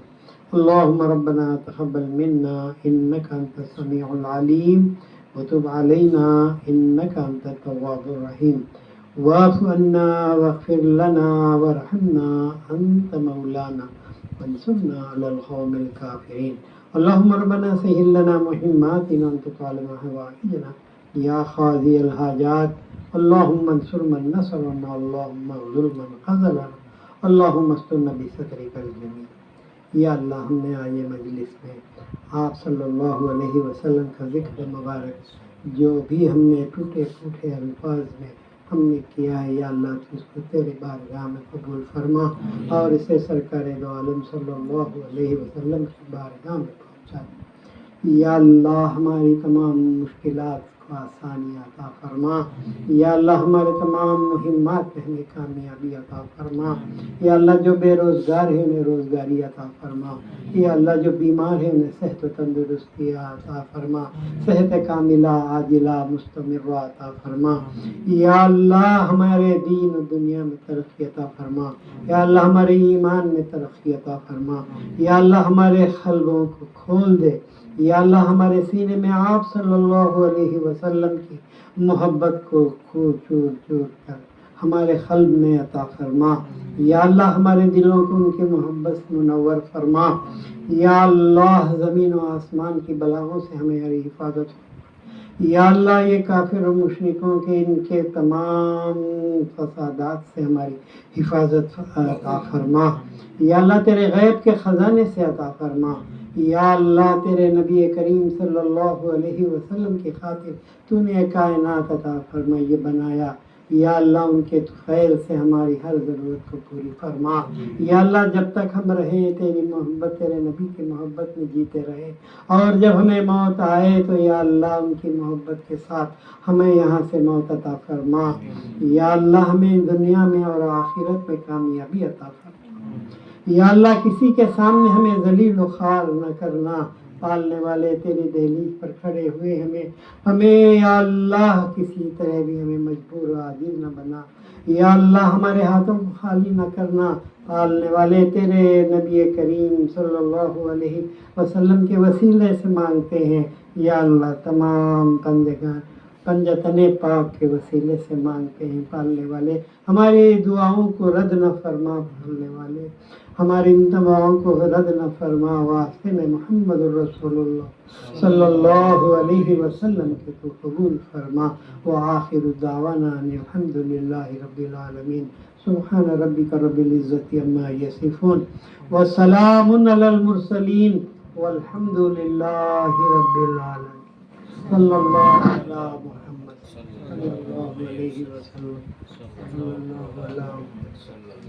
اللهم ربنا تقبل منا انك انت السميع العليم وتب علينا انك انت التواب الرحيم واعف عنا واغفر لنا وارحمنا انت مولانا وانصرنا على القوم الكافرين اللهم ربنا سهل لنا مهماتنا وانت تعلم حوائجنا يا قاضي الحاجات اللهم انصر من نصرنا اللهم اغفر من خذلنا اللهم استرنا بسترك الجميل یا اللہ ہم نے آج مجلس میں آپ صلی اللہ علیہ وسلم کا ذکر مبارک جو بھی ہم نے ٹوٹے پھوٹے الفاظ میں ہم نے کیا ہے یا اللہ تو اس کو تیرے بارگاہ میں قبول فرما اور اسے سرکار دو عالم صلی اللہ علیہ وسلم کی بارگاہ میں پہنچا دے یا اللہ ہماری تمام مشکلات کو آسانی عطا فرما یا اللہ ہمارے تمام مہمات میں ہمیں کامیابی عطا فرما یا اللہ جو بے روزگار ہے انہیں روزگاری عطا فرما یا اللہ جو بیمار ہے انہیں صحت و تندرستی عطا فرما صحت کاملہ عاجلہ مستمرہ عطا فرما یا اللہ ہمارے دین و دنیا میں ترقی عطا فرما یا اللہ ہمارے ایمان میں ترقی عطا فرما یا اللہ ہمارے قلبوں کو کھول دے یا اللہ ہمارے سینے میں آپ صلی اللہ علیہ وسلم کی محبت کو چور چور کر ہمارے قلب میں عطا فرما یا اللہ ہمارے دلوں کو ان کی محبت سے منور فرما یا اللہ زمین و آسمان کی بلاؤں سے ہماری حفاظت فرما یا اللہ یہ کافر و مشرکوں کے ان کے تمام فسادات سے ہماری حفاظت عطا فرما یا اللہ تیرے غیب کے خزانے سے عطا فرما یا اللہ تیرے نبی کریم صلی اللہ علیہ وسلم کی خاطر تو نے کائنات عطا فرما یہ بنایا یا اللہ ان کے خیر سے ہماری ہر ضرورت کو پوری فرما یا اللہ جب تک ہم رہیں تیری محبت تیرے نبی کی محبت میں جیتے رہے اور جب ہمیں موت آئے تو یا اللہ ان کی محبت کے ساتھ ہمیں یہاں سے موت عطا فرما یا اللہ ہمیں دنیا میں اور آخرت میں کامیابی عطا فرما یا اللہ کسی کے سامنے ہمیں ذلیل و خوار نہ کرنا پالنے والے تیری دہلیز پر کھڑے ہوئے ہمیں یا اللہ کسی طرح بھی ہمیں مجبور و عاجز نہ بنا یا اللہ ہمارے ہاتھوں کو خالی نہ کرنا پالنے والے تیرے نبی کریم صلی اللہ علیہ وسلم کے وسیلے سے مانگتے ہیں یا اللہ تمام پنجتن پاک کے وسیلے سے مانگتے ہیں پالنے والے ہماری دعاؤں کو رد نہ فرما پالنے والے ہماری ان دعاؤں کو رد نہ فرما واسطے میں محمد الرسول اللہ صلی اللہ علیہ وسلم کے تو قبول فرما وآخر دعوانا ان الحمد للہ رب العالمین سبحان ربک رب العزت عما یصفون وسلام علی المرسلین والحمد للہ رب العالمین صلی اللہ علی محمد صلی اللہ علیہ وسلم صلی اللہ علیہ وسلم